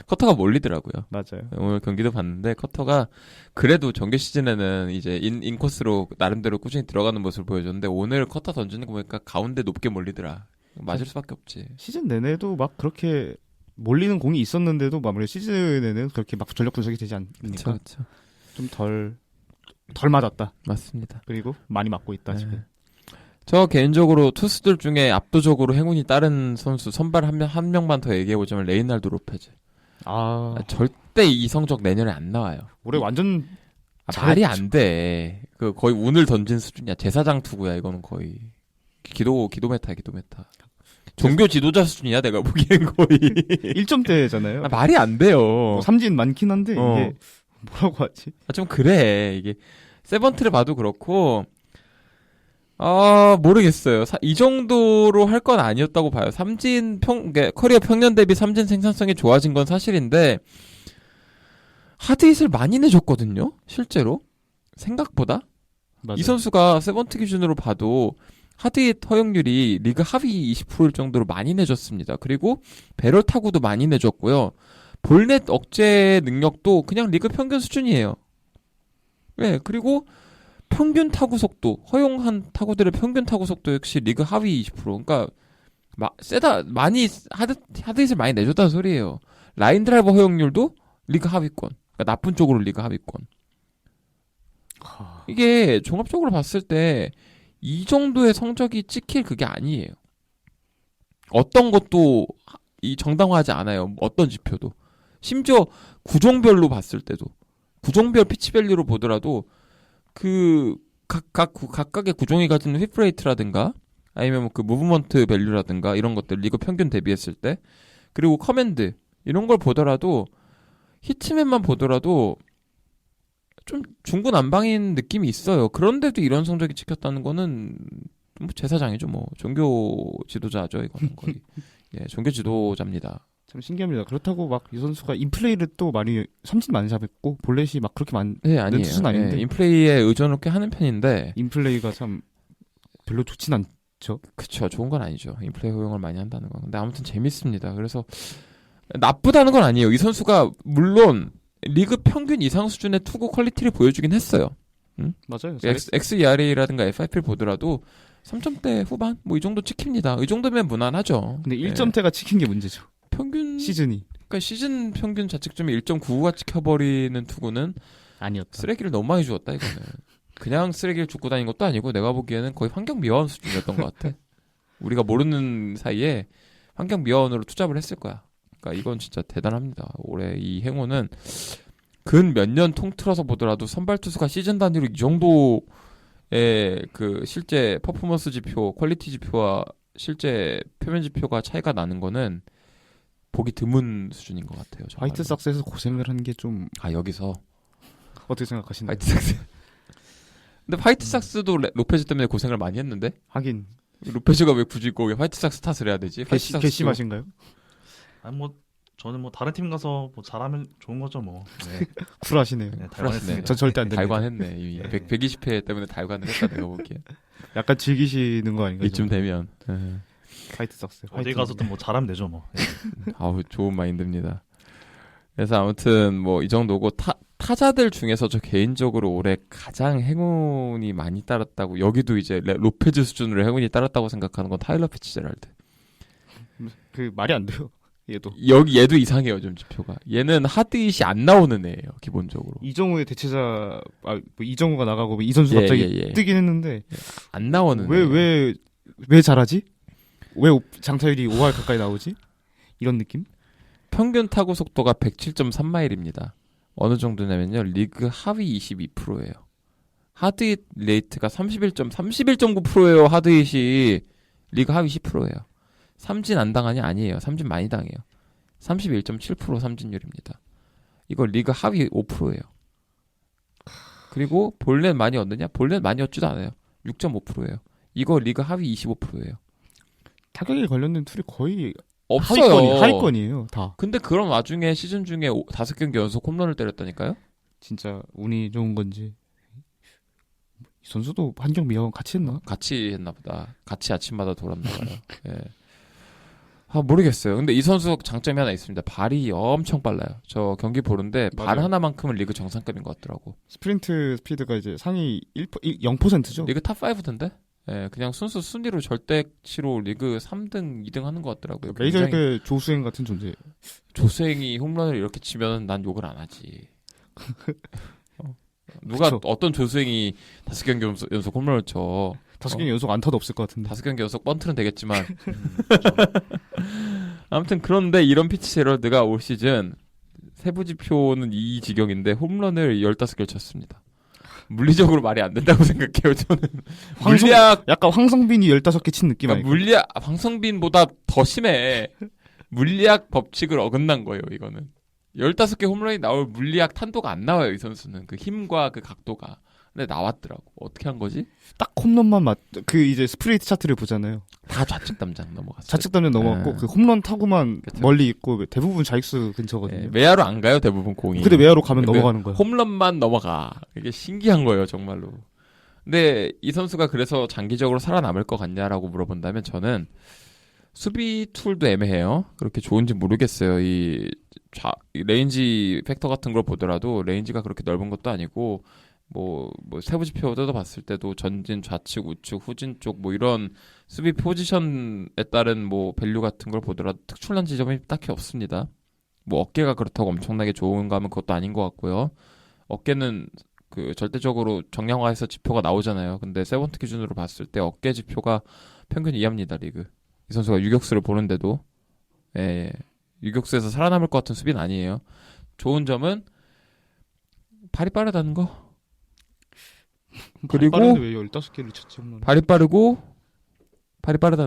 커터가 몰리더라고요. 맞아요. 오늘 경기도 봤는데 커터가 그래도 정규 시즌에는 이제 인코스로 나름대로 꾸준히 들어가는 모습을 보여줬는데 오늘 커터 던지는 거 보니까 가운데 높게 몰리더라. 맞을 수밖에 없지. 시즌 내내도 막 그렇게 몰리는 공이 있었는데도 아무래도 시즌에는 그렇게 막 전력 분석이 되지 않으니까 그렇죠. 좀 덜 맞았다. 맞습니다. 그리고 많이 맞고 있다 지금. 저 개인적으로 투수들 중에 압도적으로 행운이 따른 선수 선발 한 명만 더 얘기해보자면 레이날도 로페즈. 절대 이 성적 내년에 안 나와요. 올해 완전 말이 안 돼. 그 거의 운을 던진 수준이야. 제사장 투구야 이거는 거의. 기도메타야 기도메타. 종교 지도자 수준이야 내가 보기엔 거의. 1점대잖아요. 말이 안 돼요. 뭐 삼진 많긴 한데 이게 뭐라고 하지? 좀 그래. 이게 세번트를 봐도 그렇고 모르겠어요. 이 정도로 할 건 아니었다고 봐요. 커리어 평년 대비 삼진 생산성이 좋아진 건 사실인데 하드힛을 많이 내줬거든요. 실제로 생각보다. 맞아요. 이 선수가 세번트 기준으로 봐도 하드힛 허용률이 리그 하위 20%일 정도로 많이 내줬습니다. 그리고 배럴 타구도 많이 내줬고요. 볼넷 억제 능력도 그냥 리그 평균 수준이에요. 네, 그리고 평균 타구 속도, 허용한 타구들의 평균 타구 속도 역시 리그 하위 20%. 그러니까 많이 하드힛을 많이 내줬다는 소리예요. 라인 드라이버 허용률도 리그 하위권. 그러니까 나쁜 쪽으로 리그 하위권. 이게 종합적으로 봤을 때 이 정도의 성적이 찍힐 그게 아니에요. 어떤 것도 정당화하지 않아요. 어떤 지표도. 심지어 구종별로 봤을 때도 구종별 피치밸류로 보더라도 그 각각의 구종이 가진 휘프레이트라든가 아니면 그 무브먼트 밸류라든가 이런 것들 리그 평균 대비했을 때 그리고 커맨드 이런 걸 보더라도 히트맨만 보더라도 좀 중구난방인 느낌이 있어요. 그런데도 이런 성적이 찍혔다는 거는 뭐 제사장이죠. 뭐 종교 지도자죠. 이거는 거의 종교 지도자입니다. 참 신기합니다. 그렇다고 막 이 선수가 인플레이를 또 많이 삼진 많이 잡았고 볼넷이 막 그렇게 많은 투수는 아닌데 인플레이에 의존을 꽤 하는 편인데 인플레이가 참 별로 좋진 않죠. 그쵸. 좋은 건 아니죠. 인플레이 허용을 많이 한다는 건. 근데 아무튼 재밌습니다. 그래서 나쁘다는 건 아니에요. 이 선수가 물론 리그 평균 이상 수준의 투구 퀄리티를 보여주긴 했어요. 응? 맞아요. XERA라든가 FIP를 보더라도 3점대 후반 뭐 이 정도 찍힙니다. 이 정도면 무난하죠. 근데 1점대가 찍힌 게 문제죠. 평균 시즌이. 그러니까 시즌 평균 자책점이 1.95가 찍혀버리는 투구는 아니었다. 쓰레기를 너무 많이 주었다 이거는. 그냥 쓰레기를 줍고 다닌 것도 아니고 내가 보기에는 거의 환경 미화원 수준이었던 것 같아. 우리가 모르는 사이에 환경 미화원으로 투잡을 했을 거야. 그러니까 이건 진짜 대단합니다. 올해 이 행운은 근 몇 년 통틀어서 보더라도 선발 투수가 시즌 단위로 이 정도의 그 실제 퍼포먼스 지표, 퀄리티 지표와 실제 표면 지표가 차이가 나는 거는 보기 드문 수준인 것 같아요. 정말로. 화이트삭스에서 고생을 한 게 좀 여기서 어떻게 생각하시나요? 화이트삭스. 근데 화이트삭스도 로페즈 때문에 고생을 많이 했는데 하긴 로페즈가 왜 굳이 거기 화이트삭스 탓을 해야 되지? 괘씸하신가요? 뭐 저는 뭐 다른 팀 가서 뭐 잘하면 좋은 거죠 뭐. 네. 쿨하시네요. 네, 달관했습니다. 저 절대 안 됩니다. 달관했네. 이미 120회 때문에 달관을 했다 내가 보기에. 약간 즐기시는 거 아닌가요? 이쯤 되면. 화이트삭스. 어디 가서도 뭐 잘하면 되죠 뭐. 네. 아우 좋은 마인드입니다. 그래서 아무튼 뭐 이 정도고 타자들 중에서 저 개인적으로 올해 가장 행운이 많이 따랐다고 여기도 이제 로페즈 수준으로 행운이 따랐다고 생각하는 건 타일러 피츠제랄드. 그 말이 안 돼요. 얘도. 여기 얘도 이상해요 좀 지표가. 얘는 하드잇이 안 나오는 애예요 기본적으로. 이정우의 대체자 뭐 이정우가 나가고 이 선수 갑자기 뜨긴 했는데 안 나오는. 왜 잘하지? 왜 장타율이 5할 가까이 나오지? 이런 느낌? 평균 타구 속도가 107.3마일입니다. 어느 정도냐면요. 리그 하위 22%예요. 하드잇 레이트가 31.9%예요. 하드잇이 리그 하위 10%예요. 삼진 안 당하냐? 아니에요. 삼진 많이 당해요. 31.7% 삼진율입니다. 이거 리그 하위 5%예요. 그리고 볼넷 많이 얻느냐? 볼넷 많이 얻지도 않아요. 6.5%예요. 이거 리그 하위 25%예요. 타격에 관련된 툴이 거의 없어요. 하위권이에요, 다. 근데 그런 와중에 시즌 중에 5경기 연속 홈런을 때렸다니까요? 진짜 운이 좋은 건지. 이 선수도 한경 미하고 같이 했나? 같이 했나 보다. 같이 아침마다 돌았나 봐요. 예. 모르겠어요. 근데 이 선수 장점이 하나 있습니다. 발이 엄청 빨라요. 저 경기 보는데 발 맞아요. 하나만큼은 리그 정상급인 것 같더라고. 스프린트 스피드가 이제 상위 0%죠. 리그 탑 5던데? 예, 그냥 순수 순위로 절대치로 리그 3등, 2등 하는 것 같더라고요. 메이저리그 조수행 같은 존재. 조수행이 홈런을 이렇게 치면 난 욕을 안 하지. 누가 그쵸. 어떤 조수행이 5경기 연속 홈런을 쳐. 5경기 연속 안타도 없을 것 같은데. 5경기 연속 번트는 되겠지만. 아무튼 그런데 이런 피치 제럴드가 올 시즌 세부 지표는 이 지경인데 홈런을 15개를 쳤습니다. 물리적으로 말이 안 된다고 생각해요, 저는. 물리학, 약간 황성빈이 15개 친 느낌 그러니까 아닐까? 물리학, 황성빈보다 더 심해. 물리학 법칙을 어긋난 거예요, 이거는. 15개 홈런이 나올 물리학 탄도가 안 나와요, 이 선수는. 그 힘과 그 각도가. 근데 나왔더라고. 어떻게 한 거지? 딱 홈런만 이제 스프레이트 차트를 보잖아요. 다 좌측 담장 넘어갔어요. 좌측 담장 넘어갔고 그 홈런 타구만 그쵸. 멀리 있고 대부분 좌익수 근처거든요. 예, 외야로 안 가요, 대부분 공이. 근데 외야로 가면 근데 넘어가는 거야. 홈런만 넘어가. 이게 신기한 거예요, 정말로. 근데 이 선수가 그래서 장기적으로 살아남을 것 같냐라고 물어본다면 저는 수비 툴도 애매해요. 그렇게 좋은지 모르겠어요. 이 레인지 팩터 같은 걸 보더라도 레인지가 그렇게 넓은 것도 아니고 뭐 세부 지표 뜯어봤을 때도 전진, 좌측, 우측, 후진 쪽 뭐 이런 수비 포지션에 따른 뭐 밸류 같은 걸 보더라도 특출난 지점이 딱히 없습니다. 뭐 어깨가 그렇다고 엄청나게 좋은가 하면 그것도 아닌 것 같고요. 어깨는 그 절대적으로 정량화해서 지표가 나오잖아요. 근데 세번트 기준으로 봤을 때 어깨 지표가 평균 이하입니다, 리그. 이 선수가 유격수를 보는데도 유격수에서 살아남을 것 같은 수비는 아니에요. 좋은 점은 발이 빠르다는 거. 그리고 왜 15개를 쳤지 홈런? 발이 빠르다는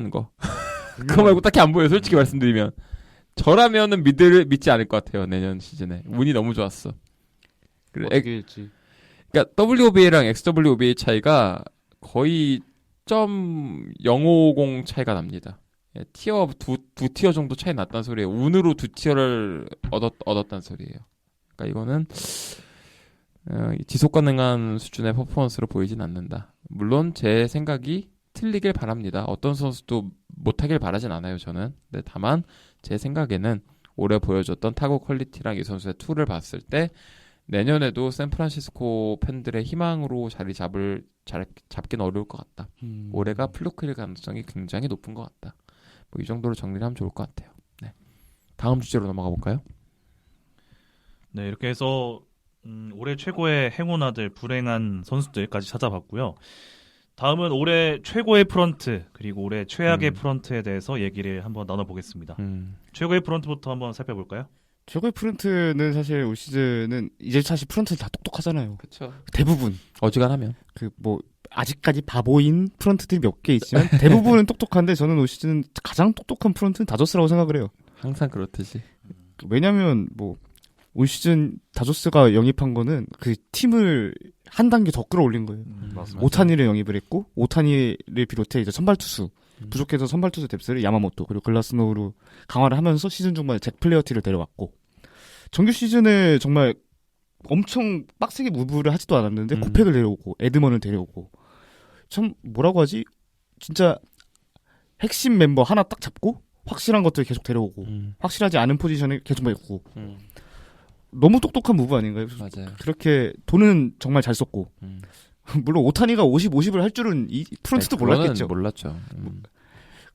거. 그거 말고 딱히 안 보여요. 솔직히 말씀드리면 저라면은 믿지 않을 것 같아요. 내년 시즌에 운이 너무 좋았어. 어떻게 했지? 그러니까 WOBA랑 XWOBA 차이가 거의 0.050 차이가 납니다. 티어 두 티어 정도 차이 났다는 소리예요. 운으로 2티어를 얻었다는 소리예요. 그러니까 이거는 지속 가능한 수준의 퍼포먼스로 보이진 않는다. 물론 제 생각이 틀리길 바랍니다. 어떤 선수도 못하길 바라진 않아요, 저는. 근데 다만 제 생각에는 올해 보여줬던 타구 퀄리티랑 이 선수의 툴을 봤을 때 내년에도 샌프란시스코 팬들의 희망으로 자리 잡긴 어려울 것 같다. 올해가 플루크일 가능성이 굉장히 높은 것 같다. 뭐 이 정도로 정리를 하면 좋을 것 같아요. 네. 다음 주제로 넘어가 볼까요? 네, 이렇게 해서 올해 최고의 행운아들 불행한 선수들까지 찾아봤고요. 다음은 올해 최고의 프런트 그리고 올해 최악의 프런트에 대해서 얘기를 한번 나눠보겠습니다. 최고의 프런트부터 한번 살펴볼까요? 최고의 프런트는 사실 올 시즌은 이제 사실 프런트는 다 똑똑하잖아요. 그렇죠. 대부분 어지간하면 아직까지 바보인 프런트들이 몇 개 있지만 대부분은 똑똑한데 저는 올 시즌 가장 똑똑한 프런트는 다저스라고 생각을 해요. 항상 그렇듯이. 왜냐면 올 시즌 다저스가 영입한 거는 그 팀을 한 단계 더 끌어올린 거예요. 맞습니다. 오타니를 영입을 했고 오타니를 비롯해 이제 선발 투수 부족해서 선발 투수 뎁스를 야마모토 그리고 글라스노우로 강화를 하면서 시즌 중반에 잭 플레어티를 데려왔고 정규 시즌에 정말 엄청 빡세게 무브를 하지도 않았는데 코팩을 데려오고 에드먼을 데려오고 참 뭐라고 하지? 진짜 핵심 멤버 하나 딱 잡고 확실한 것들 계속 데려오고 확실하지 않은 포지션에 계속 메고 너무 똑똑한 무브 아닌가요? 맞아요. 그렇게 돈은 정말 잘 썼고 물론 오타니가 50을 할 줄은 이 프런트도 몰랐겠죠. 몰랐죠.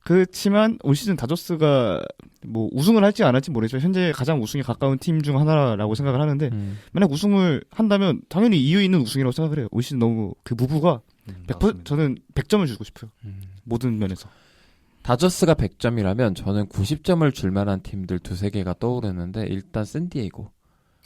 그렇지만 올 시즌 다저스가 뭐 우승을 할지 안 할지 모르겠지만 현재 가장 우승에 가까운 팀 중 하나라고 생각을 하는데 만약 우승을 한다면 당연히 이유 있는 우승이라고 생각을 해요. 올 시즌 너무 그 무브가 100% 저는 100점을 주고 싶어요. 모든 면에서. 다저스가 100점이라면 저는 90점을 줄 만한 팀들 두세 개가 떠오르는데 일단 샌디에이고.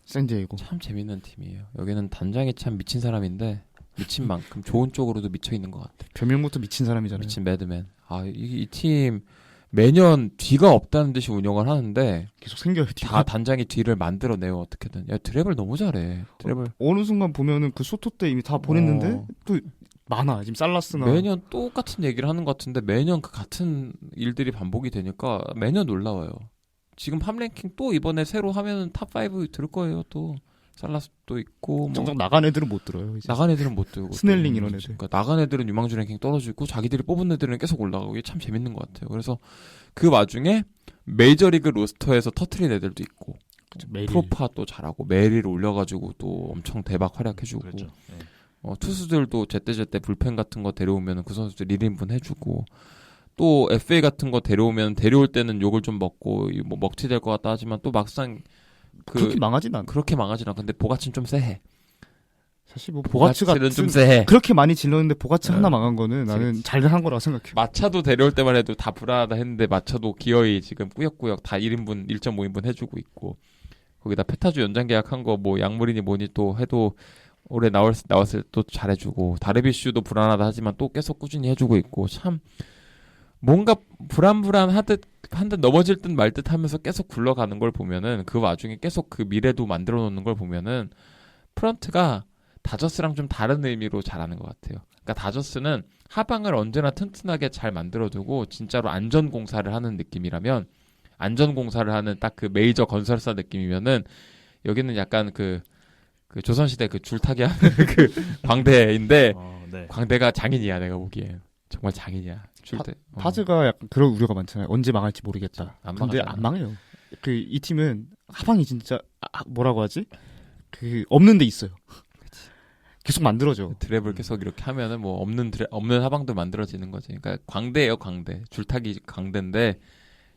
샌디에이고. 참 재밌는 팀이에요. 여기는 단장이 참 미친 사람인데 미친 만큼 좋은 쪽으로도 미쳐 있는 것 같아. 별명부터 미친 사람이잖아요. 미친 매드맨. 이 팀 매년 뒤가 없다는 듯이 운영을 하는데 계속 생겨요. 다 단장이 뒤를 만들어내요 어떻게든. 야 드랩을 너무 잘해. 드랩을 어느 순간 보면은 그 소토 때 이미 다 보냈는데 또 많아. 지금 살라스나 매년 똑같은 얘기를 하는 것 같은데 매년 그 같은 일들이 반복이 되니까 매년 놀라워요. 지금 팝 랭킹 또 이번에 새로 하면은 탑5 들 거예요. 또 살라스도 있고 뭐 정작 나간 애들은 못 들어요. 이제. 나간 애들은 못 들고 스넬링 이런 애들. 그러니까 나간 애들은 유망주 랭킹 떨어지고 자기들이 뽑은 애들은 계속 올라가고 이게 참 재밌는 것 같아요. 그래서 그 와중에 메이저리그 로스터에서 터트린 애들도 있고 메릴. 프로파 또 잘하고 메릴 올려가지고 또 엄청 대박 활약해주고 그렇죠. 네. 투수들도 제때제때 불펜 같은 거 데려오면 그 선수들 1인분 해주고 또 FA 같은 거 데려오면 데려올 때는 욕을 좀 먹고 뭐 먹튀 될 것 같다 하지만 또 막상 그렇게 망하진 않아. 그렇게 망하진 않아. 근데 보가치는 좀 세해. 사실 뭐 보가치 보가치는 같은 좀 세해. 그렇게 많이 질렀는데 보가치 네. 하나 망한 거는 나는 그치. 잘한 거라고 생각해. 마차도 데려올 때만 해도 다 불안하다 했는데 마차도 기어이 지금 꾸역꾸역 다 1인분 1.5인분 해주고 있고 거기다 페타주 연장 계약한 거 뭐 약물이니 뭐니 또 해도 올해 나왔을 때 또 잘해주고 다르비슈도 불안하다 하지만 또 계속 꾸준히 해주고 있고 참 뭔가 불안불안하듯 한듯 넘어질 듯 말 듯 하면서 계속 굴러가는 걸 보면은 그 와중에 계속 그 미래도 만들어 놓는 걸 보면은 프런트가 다저스랑 좀 다른 의미로 잘하는 것 같아요. 그러니까 다저스는 하방을 언제나 튼튼하게 잘 만들어두고 진짜로 안전공사를 하는 느낌이라면 안전공사를 하는 딱 그 메이저 건설사 느낌이면은 여기는 약간 그 조선시대 그 줄타기 하는 그 광대인데 네. 광대가 장인이야 내가 보기엔 정말 장인이야. 줄대. 파즈가 약간 그런 우려가 많잖아요. 언제 망할지 모르겠다. 안 근데 망하잖아. 안 망해요. 이 팀은 하방이 진짜 뭐라고 하지? 없는 데 있어요. 계속 만들어져. 드랩을 계속 이렇게 하면은 뭐 없는 하방도 만들어지는 거지. 그러니까 광대예요, 광대. 줄타기 광대인데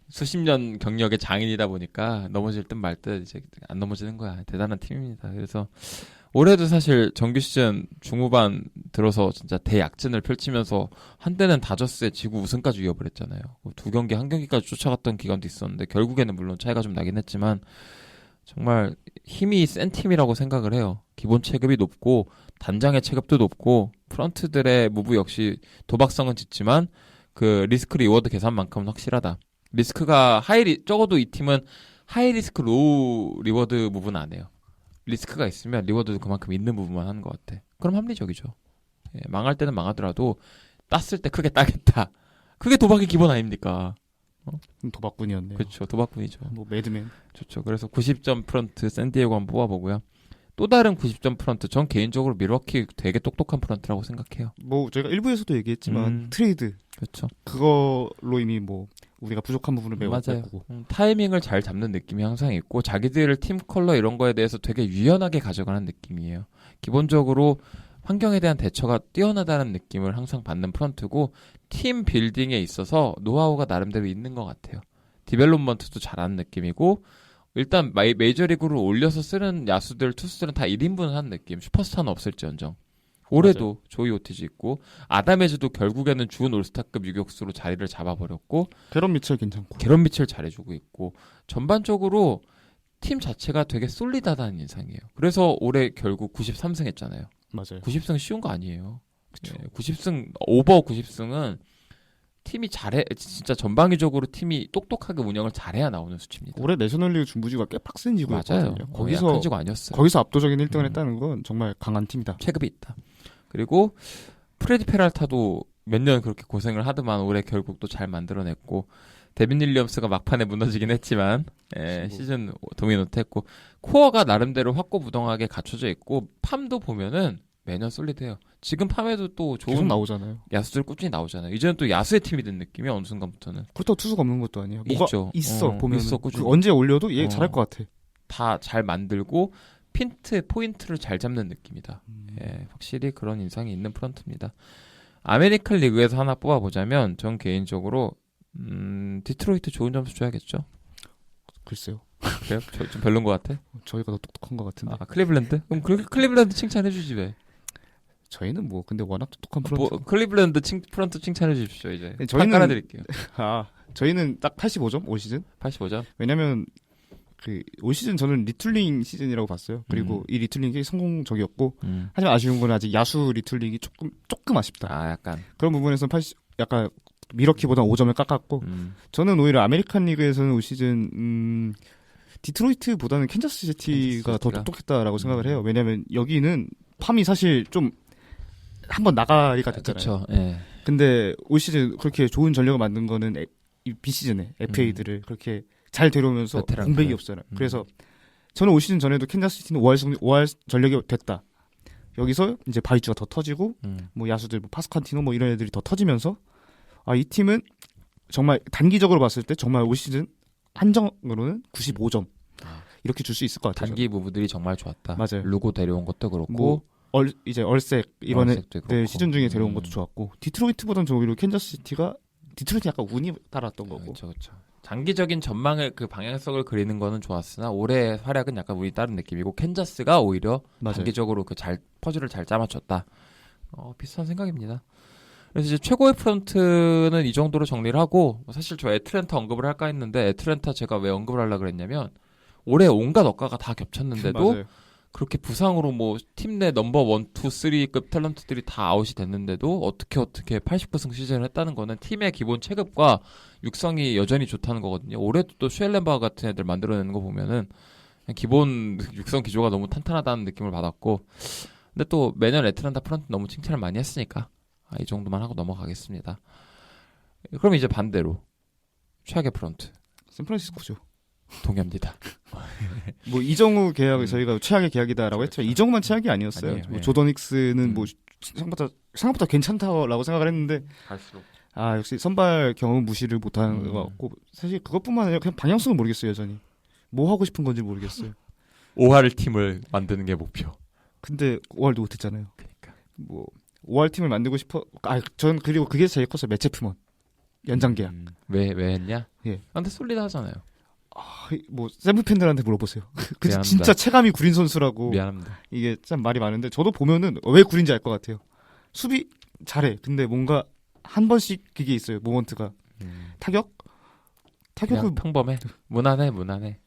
수십 년 경력의 장인이다 보니까 넘어질 듯 말 듯 이제 안 넘어지는 거야. 대단한 팀입니다. 그래서 올해도 사실 정규 시즌 중후반 들어서 진짜 대약진을 펼치면서 한때는 다저스에 지구 우승까지 위협을 했잖아요. 2경기 한 경기까지 쫓아갔던 기간도 있었는데 결국에는 물론 차이가 좀 나긴 했지만 정말 힘이 센 팀이라고 생각을 해요. 기본 체급이 높고 단장의 체급도 높고 프런트들의 무브 역시 도박성은 짙지만 그 리스크 리워드 계산만큼은 확실하다. 리스크가 적어도 이 팀은 하이 리스크 로우 리워드 무브는 안 해요. 리스크가 있으면 리워드도 그만큼 있는 부분만 하는 것 같아. 그럼 합리적이죠. 예, 망할 때는 망하더라도 땄을 때 크게 따겠다. 그게 도박의 기본 아닙니까? 도박꾼이었네요. 그렇죠. 도박꾼이죠. 뭐 매드맨. 좋죠. 그래서 90점 프런트 샌디에고 한번 뽑아보고요. 또 다른 90점 프런트. 전 개인적으로 밀워키 되게 똑똑한 프런트라고 생각해요. 뭐 저희가 일부에서도 얘기했지만 트레이드 그렇죠. 그걸로 이미 뭐 우리가 부족한 부분을 맞아요. 메웠고 타이밍을 잘 잡는 느낌이 항상 있고 자기들 팀 컬러 이런 거에 대해서 되게 유연하게 가져가는 느낌이에요. 기본적으로 환경에 대한 대처가 뛰어나다는 느낌을 항상 받는 프런트고 팀 빌딩에 있어서 노하우가 나름대로 있는 것 같아요. 디벨롭먼트도 잘하는 느낌이고 일단 메이저리그로 올려서 쓰는 야수들, 투수들은 다 1인분 하는 느낌. 슈퍼스타는 없을지언정. 올해도 맞아요. 조이 오티지 있고 아담에즈도 결국에는 준 올스타급 유격수로 자리를 잡아버렸고 게런 미첼 괜찮고 게런 미첼 잘해주고 있고 전반적으로 팀 자체가 되게 솔리다다는 인상이에요. 그래서 올해 결국 93승 했잖아요. 맞아요. 90승 쉬운 거 아니에요. 그쵸. 90승 오버 90승은 팀이 잘해 진짜 전방위적으로 팀이 똑똑하게 운영을 잘해야 나오는 수치입니다. 올해 내셔널리그 중부지구가 꽤 빡센 맞아요. 지구였거든요. 거기서 약한 지구 아니었어요. 거기서 압도적인 1등을 했다는 건 정말 강한 팀이다. 체급이 있다. 그리고 프레디 페랄타도 몇 년 그렇게 고생을 하더만 올해 결국 또 잘 만들어냈고 데빈 윌리엄스가 막판에 무너지긴 했지만 시즌 도미노트 했고 코어가 나름대로 확고부동하게 갖춰져 있고 팜도 보면은 매년 솔리드해요. 지금 팜에도 또 계속 좋은 나오잖아요. 야수들 꾸준히 나오잖아요. 이제는 또 야수의 팀이 된 느낌이 어느 순간부터는 그렇다고 투수가 없는 것도 아니에요. 뭐가 있죠. 있어 보면 있어, 꾸준히. 언제 올려도 얘 잘할 것 같아. 다 잘 만들고 포인트를 잘 잡는 느낌이다. 예, 확실히 그런 인상이 있는 프런트입니다. 아메리칸 리그에서 하나 뽑아보자면 전 개인적으로 디트로이트 좋은 점수 줘야겠죠. 글쎄요. 그래요? 좀 별론 것 같아? 저희가 더 똑똑한 것 같은데. 아, 클리블랜드? 그럼 클리블랜드 칭찬해주지 왜? 저희는 뭐 근데 워낙 똑똑한 프런트. 뭐, 클리블랜드 프런트 칭찬해 주십시오 이제. 저희는- 깔아드릴게요. 저희는 딱 85점 올 시즌. 85점. 왜냐면 그 올 시즌 저는 리툴링 시즌이라고 봤어요. 그리고 이 리툴링이 성공적이었고 하지만 아쉬운 건 아직 야수 리툴링이 조금 아쉽다. 아 약간. 그런 부분에서 약간 미러키보다 5점을 깎았고 저는 오히려 아메리칸 리그에서는 올 시즌 디트로이트보다는 캔자스 시티가 더 똑똑했다라고 생각을 해요. 왜냐면 여기는 팜이 사실 좀 한번 나가리가 됐잖아요. 그렇죠. 예. 근데 올 시즌 그렇게 좋은 전력을 만든 거는 이 비시즌에 FA들을 그렇게 잘 데려오면서 베테랑들. 공백이 없잖아요. 그래서 저는 올 시즌 전에도 캔자스 시티는 5할 전력이 됐다. 여기서 이제 바이주가 더 터지고 뭐 야수들 뭐 파스칸티노 뭐 이런 애들이 더 터지면서 이 팀은 정말 단기적으로 봤을 때 정말 올 시즌 한정으로는 95점 이렇게 줄 수 있을 것 같아요. 단기 무브들이 정말 좋았다. 맞아요. 루고 데려온 것도 그렇고 뭐 이제 얼색 이번 얼색도 그렇고. 시즌 중에 데려온 것도 좋았고 디트로이트보다는 저 오히려 캔자스 시티가 디트로이트 약간 운이 따랐던 거고. 그렇죠. 장기적인 전망을 그 방향성을 그리는 거는 좋았으나 올해 활약은 약간 운이 다른 느낌이고 캔자스가 오히려 맞아요. 단기적으로 그 퍼즐을 잘 짜맞췄다. 비슷한 생각입니다. 그래서 이제 최고의 프런트는 이 정도로 정리를 하고 사실 저 애틀랜타 언급을 할까 했는데 애틀랜타 제가 왜 언급을 하려고 그랬냐면 올해 온갖 억가가 다 겹쳤는데도 맞아요. 그렇게 부상으로 뭐 팀 내 넘버 1, 2, 3급 탤런트들이 다 아웃이 됐는데도 어떻게 89승 시즌을 했다는 거는 팀의 기본 체급과 육성이 여전히 좋다는 거거든요. 올해도 또 슈엘렌바 같은 애들 만들어내는 거 보면은 그냥 기본 육성 기조가 너무 탄탄하다는 느낌을 받았고 근데 또 매년 애틀랜타 프런트 너무 칭찬을 많이 했으니까 이 정도만 하고 넘어가겠습니다. 그럼 이제 반대로 최악의 프런트 샌프란시스코죠. 동의합니다. 뭐 이정우 계약을 저희가 최악의 계약이다라고 했죠. 이정우만 최악이 아니었어요. 아니에요. 뭐 예. 조던 힉스는 뭐 생각보다 괜찮다라고 생각을 했는데 갈수록 역시 선발 경험 무시를 못하는 것 같고 사실 그것뿐만 아니라 그냥 방향성을 모르겠어요. 여전히 뭐 하고 싶은 건지 모르겠어요. 5할 팀을 만드는 게 목표. 근데 5할도 못했잖아요. 그러니까. 뭐 5할 팀을 만들고 싶어. 전 그리고 그게 제일 컸어요. 매체 퓨먼 연장 계약. 왜 했냐? 예. 근데 솔리드하잖아요. 뭐 샘플 팬들한테 물어보세요. 그 미안합니다. 진짜 체감이 구린 선수라고. 미안합니다. 이게 참 말이 많은데 저도 보면은 왜 구린지 알 것 같아요. 수비 잘해. 근데 뭔가 한 번씩 그게 있어요. 모먼트가 타격을 그냥 평범해. 무난해.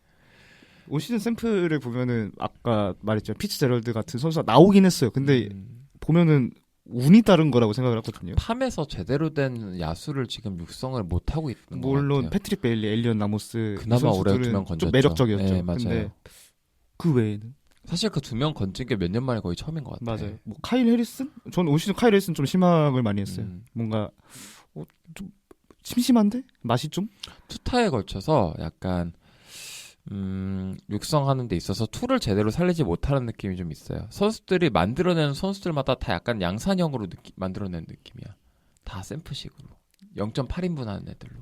올 시즌 샘플을 보면은 아까 말했죠. 피츠제럴드 같은 선수가 나오긴 했어요. 근데 보면은 운이 따른 거라고 생각을 하거든요. 팜에서 제대로 된 야수를 지금 육성을 못 하고 있는 것 물론 같아요. 패트릭 베일리, 엘리언 라모스 그나마 올해 선수들은 2명 건졌죠. 좀 매력적이었죠. 네, 맞아요. 근데 그 외에는 사실 그 2명 건진 게 몇 년 만에 거의 처음인 것 같아요. 맞아요. 뭐 카일 해리슨? 저는 올 시즌 카일 해리슨 좀 실망을 많이 했어요. 뭔가 좀 심심한데 맛이 좀 투타에 걸쳐서 약간 육성하는 데 있어서 툴을 제대로 살리지 못하는 느낌이 좀 있어요. 선수들이 만들어내는 선수들마다 다 약간 양산형으로 만들어내는 느낌이야. 다 샘플식으로 0.8인분 하는 애들로.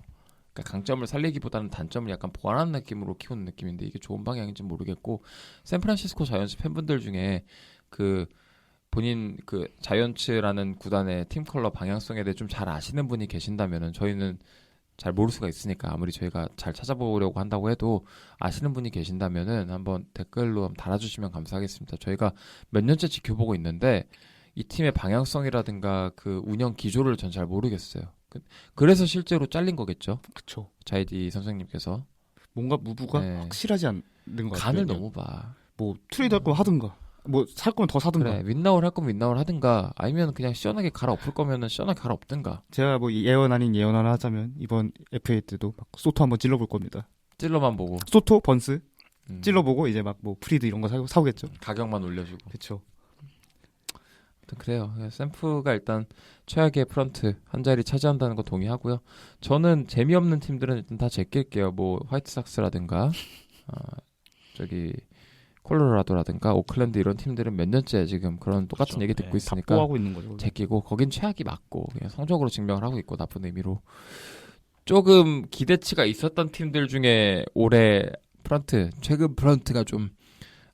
그러니까 강점을 살리기보다는 단점을 약간 보완하는 느낌으로 키우는 느낌인데 이게 좋은 방향인지 모르겠고 샌프란시스코 자이언츠 팬분들 중에 그 본인 그 자이언츠라는 구단의 팀 컬러 방향성에 대해 좀 잘 아시는 분이 계신다면은 저희는 잘 모를 수가 있으니까 아무리 저희가 잘 찾아보려고 한다고 해도 아시는 분이 계신다면은 한번 댓글로 한번 달아주시면 감사하겠습니다. 저희가 몇 년째 지켜보고 있는데 이 팀의 방향성이라든가 그 운영 기조를 전 잘 모르겠어요. 그래서 실제로 잘린 거겠죠. 그쵸. 자이디 선생님께서 뭔가 무브가 네. 확실하지 않는 것 같아요. 간을 너무 봐. 뭐 트레이드 할 거면 하든가 뭐 살 거면 더 사든가. 그래 윈나올 할 거면 윈나올 하든가 아니면 그냥 시원하게 갈아엎을 거면은 시원하게 갈아엎든가. 제가 뭐 예언 아닌 예언 하나 하자면 이번 FA 때도 막 소토 한번 찔러볼 겁니다. 찔러만 보고 소토, 번스 찔러보고 이제 막 뭐 프리드 이런 거 사오겠죠. 가격만 올려주고. 그렇죠. 그래요. 샘프가 일단 최악의 프런트 한 자리 차지한다는 거 동의하고요. 저는 재미없는 팀들은 일단 다 제낄게요. 뭐 화이트삭스라든가 저기 콜로라도라든가 오클랜드 이런 팀들은 몇 년째 지금 그런 똑같은 그렇죠. 얘기 듣고 네. 있으니까 답보하고 있는 거죠. 제끼고 거긴 최악이 맞고 그냥 성적으로 증명을 하고 있고 나쁜 의미로 조금 기대치가 있었던 팀들 중에 올해 프런트 최근 프런트가 좀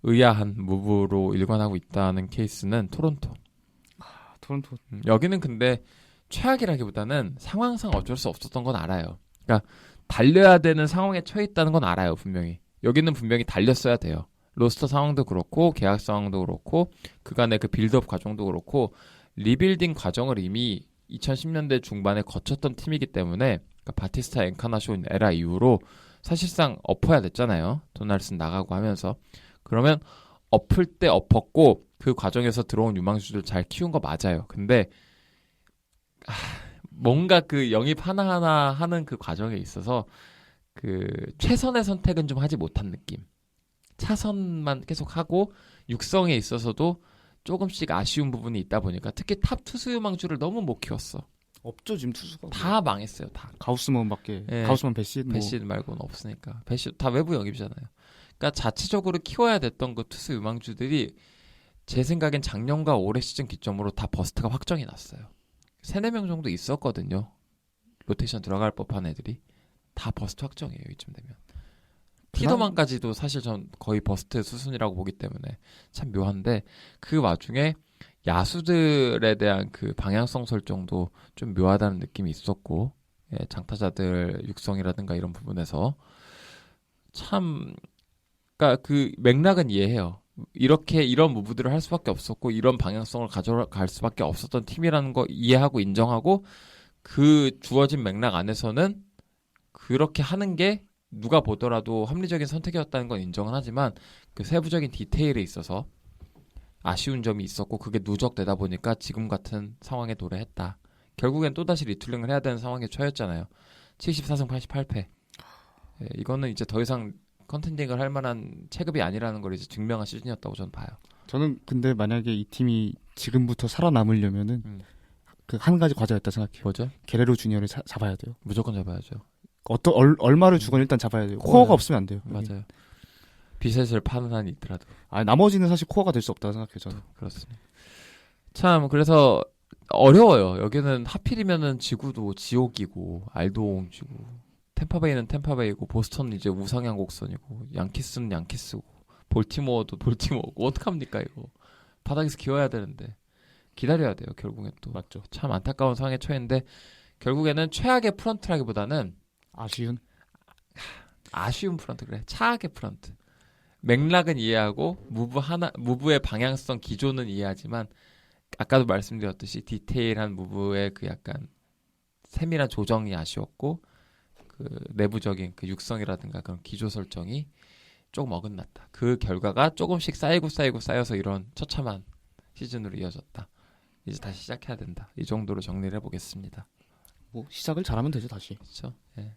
의아한 무브로 일관하고 있다는 케이스는 토론토. 토론토. 여기는 근데 최악이라기보다는 상황상 어쩔 수 없었던 건 알아요. 그러니까 달려야 되는 상황에 처해 있다는 건 알아요, 분명히. 여기는 분명히 달렸어야 돼요. 로스터 상황도 그렇고 계약 상황도 그렇고 그간의 그 빌드업 과정도 그렇고 리빌딩 과정을 이미 2010년대 중반에 거쳤던 팀이기 때문에 그러니까 바티스타 엔카나시온 에라 이후로 사실상 엎어야 됐잖아요. 도널슨 나가고 하면서. 그러면 엎을 때 엎었고 그 과정에서 들어온 유망주들 잘 키운 거 맞아요. 근데 뭔가 그 영입 하나하나 하는 그 과정에 있어서 그 최선의 선택은 좀 하지 못한 느낌. 차선만 계속 하고 육성에 있어서도 조금씩 아쉬운 부분이 있다 보니까 특히 탑 투수 유망주를 너무 못 키웠어. 없죠 지금 투수가. 다 망했어요. 다. 가우스먼밖에. 예. 가우스먼 배시. 배시 말고는 없으니까. 배시 다 외부 영입이잖아요. 그러니까 자체적으로 키워야 됐던 그 투수 유망주들이 제 생각엔 작년과 올해 시즌 기점으로 다 버스트가 확정이 났어요. 3-4명 정도 있었거든요. 로테이션 들어갈 법한 애들이. 다 버스트 확정이에요. 이쯤 되면. 티더만까지도 사실 전 거의 버스트 수순이라고 보기 때문에 참 묘한데 그 와중에 야수들에 대한 그 방향성 설정도 좀 묘하다는 느낌이 있었고 예, 장타자들 육성이라든가 이런 부분에서 참 그러니까 그 맥락은 이해해요. 이렇게 이런 무브들을 할 수밖에 없었고 이런 방향성을 가져갈 수밖에 없었던 팀이라는 거 이해하고 인정하고 그 주어진 맥락 안에서는 그렇게 하는 게 누가 보더라도 합리적인 선택이었다는 건 인정은 하지만 그 세부적인 디테일에 있어서 아쉬운 점이 있었고 그게 누적되다 보니까 지금 같은 상황에 도래했다. 결국엔 또다시 리툴링을 해야 되는 상황에 처했잖아요. 74승 88패. 예, 이거는 이제 더 이상 컨텐딩을 할 만한 체급이 아니라는 걸 이제 증명한 시즌이었다고 저는 봐요. 저는 근데 만약에 이 팀이 지금부터 살아남으려면은 그 한 가지 과제가 있다 생각해요. 뭐죠? 게레로 주니어를 잡아야 돼요. 무조건 잡아야죠. 얼마를 주건 일단 잡아야 돼요. 코어가 없으면 안 돼요. 맞아요. 비셋을 파는 한이 있더라도. 나머지는 사실 코어가 될 수 없다고 생각해요. 저는. 그렇습니다. 참 그래서 어려워요. 여기는 하필이면은 지구도 지옥이고 알도옹 지구. 템파베이는 템파베이고 보스턴은 이제 우상향 곡선이고 양키스는 양키스고 볼티모어도 볼티모어고 어떡합니까 이거. 바닥에서 기어야 되는데 기다려야 돼요. 결국엔 또. 맞죠. 참 안타까운 상황에 처했는데 결국에는 최악의 프런트라기보다는 아쉬운 프런트 그래. 차악의 프런트. 맥락은 이해하고 무브의 방향성 기조는 이해하지만 아까도 말씀드렸듯이 디테일한 무브의 그 약간 세밀한 조정이 아쉬웠고 그 내부적인 그 육성이라든가 그런 기조 설정이 조금 어긋났다. 그 결과가 조금씩 쌓여서 이런 처참한 시즌으로 이어졌다. 이제 다시 시작해야 된다. 이 정도로 정리를 해보겠습니다. 뭐 시작을 잘하면 되죠 다시. 그렇죠. 예.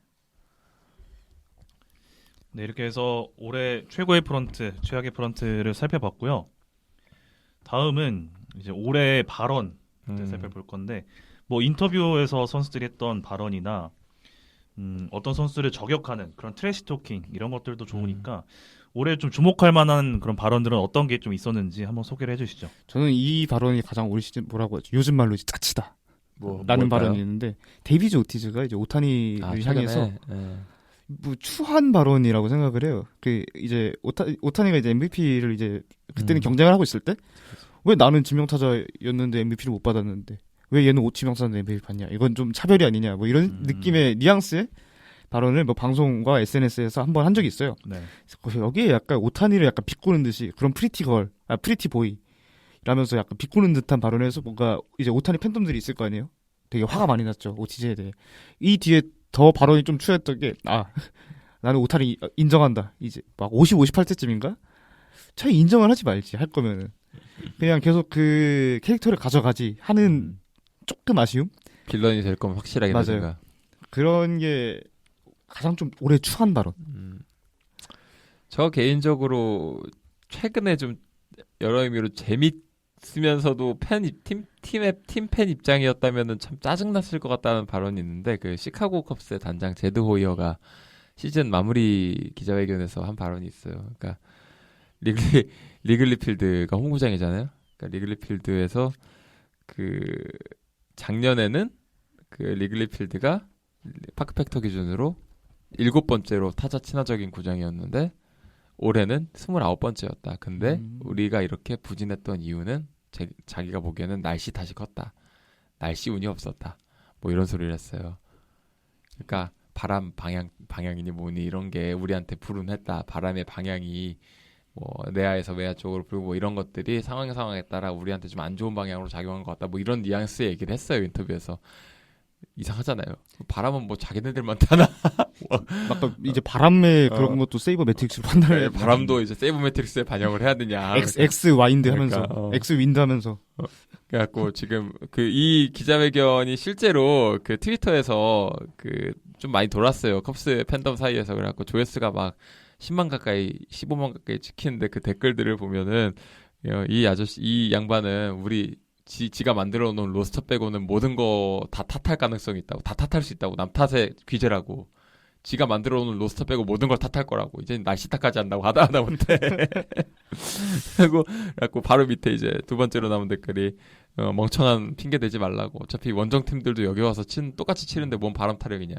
네, 이렇게 해서 올해 최고의 프런트, 최악의 프런트를 살펴봤고요. 다음은 이제 올해의 발언 살펴볼 건데 뭐 인터뷰에서 선수들이 했던 발언이나 어떤 선수를 저격하는 그런 트래시 토킹 이런 것들도 좋으니까 올해 좀 주목할 만한 그런 발언들은 어떤 게 좀 있었는지 한번 소개를 해주시죠. 저는 이 발언이 가장 올 시즌 뭐라고 하죠? 요즘 말로 이제 짜치다. 라는 발언이 있는데 데이비즈 오티즈가 이제 오타니를 향해서 뭐 추한 발언이라고 생각을 해요. 그 이제 오타니가 이제 MVP를 이제 그때는 경쟁을 하고 있을 때 왜 나는 지명타자였는데 MVP를 못 받았는데 왜 얘는 지명타자인데 MVP 받냐? 이건 좀 차별이 아니냐? 뭐 이런 느낌의 뉘앙스의 발언을 뭐 방송과 SNS에서 한번 한 적이 있어요. 네. 그래서 여기에 약간 오타니를 약간 비꼬는 듯이 그런 프리티 보이 라면서 약간 비꼬는 듯한 발언을 해서 뭔가 이제 오타니 팬덤들이 있을 거 아니에요? 되게 화가 많이 났죠. 오티즈에 대해. 이 뒤에 더 발언이 좀 추했던 게 나는 오타니 인정한다. 이제 막 58세쯤인가? 차라리 인정을 하지 말지 할 거면은 그냥 계속 그 캐릭터를 가져가지 하는 조금 아쉬움? 빌런이 될 거면 확실하게 맞아요. 되든가. 그런 게 가장 좀 올해 추한 발언. 저 개인적으로 최근에 좀 여러 의미로 재밌으면서도 팀 팬 입장이었다면은 참 짜증났을 것 같다는 발언이 있는데 그 시카고 컵스의 단장 제드 호이어가 시즌 마무리 기자회견에서 한 발언이 있어요. 그러니까 리글리필드가 홈구장이잖아요. 그러니까 리글리필드에서 그 작년에는 그 리글리필드가 파크팩터 기준으로 7번째로 타자 친화적인 구장이었는데 올해는 29번째였다. 근데 우리가 이렇게 부진했던 이유는 자기가 보기에는 날씨 탓이 컸다. 날씨 운이 없었다. 뭐 이런 소리를 했어요. 그러니까 바람 방향이니 뭐니 이런 게 우리한테 불운했다. 바람의 방향이 뭐 내하에서 외하 쪽으로 불고 이런 것들이 상황에 따라 우리한테 좀 안 좋은 방향으로 작용한 것 같다. 뭐 이런 뉘앙스의 얘기를 했어요 인터뷰에서. 이상하잖아요. 바람은 뭐 자기네들만 타나? 아까 이제 바람의 그런 것도 세이버 매트릭스로 판단해. 바람도 이제 세이브 매트릭스에 반영을 해야 되냐? X 와인드 그러니까, 하면서 X 윈드 하면서. 그래갖고 지금 이 기자회견이 실제로 그 트위터에서 좀 많이 돌았어요. 컵스 팬덤 사이에서. 그래갖고 조회수가 막 10만 가까이 15만 가까이 찍히는데 그 댓글들을 보면은 이 양반은 우리 지가 만들어 놓은 로스터 빼고는 모든 거 다 탓할 가능성이 있다고. 다 탓할 수 있다고. 남 탓의 귀재라고. 지가 만들어 놓은 로스터 빼고 모든 걸 탓할 거라고. 이제 날씨 탓까지 한다고 하다 못해. 그래갖고 바로 밑에 이제 두 번째로 남은 댓글이 멍청한 핑계 대지 말라고. 어차피 원정팀들도 여기 와서 똑같이 치는데 뭔 바람 타령이냐.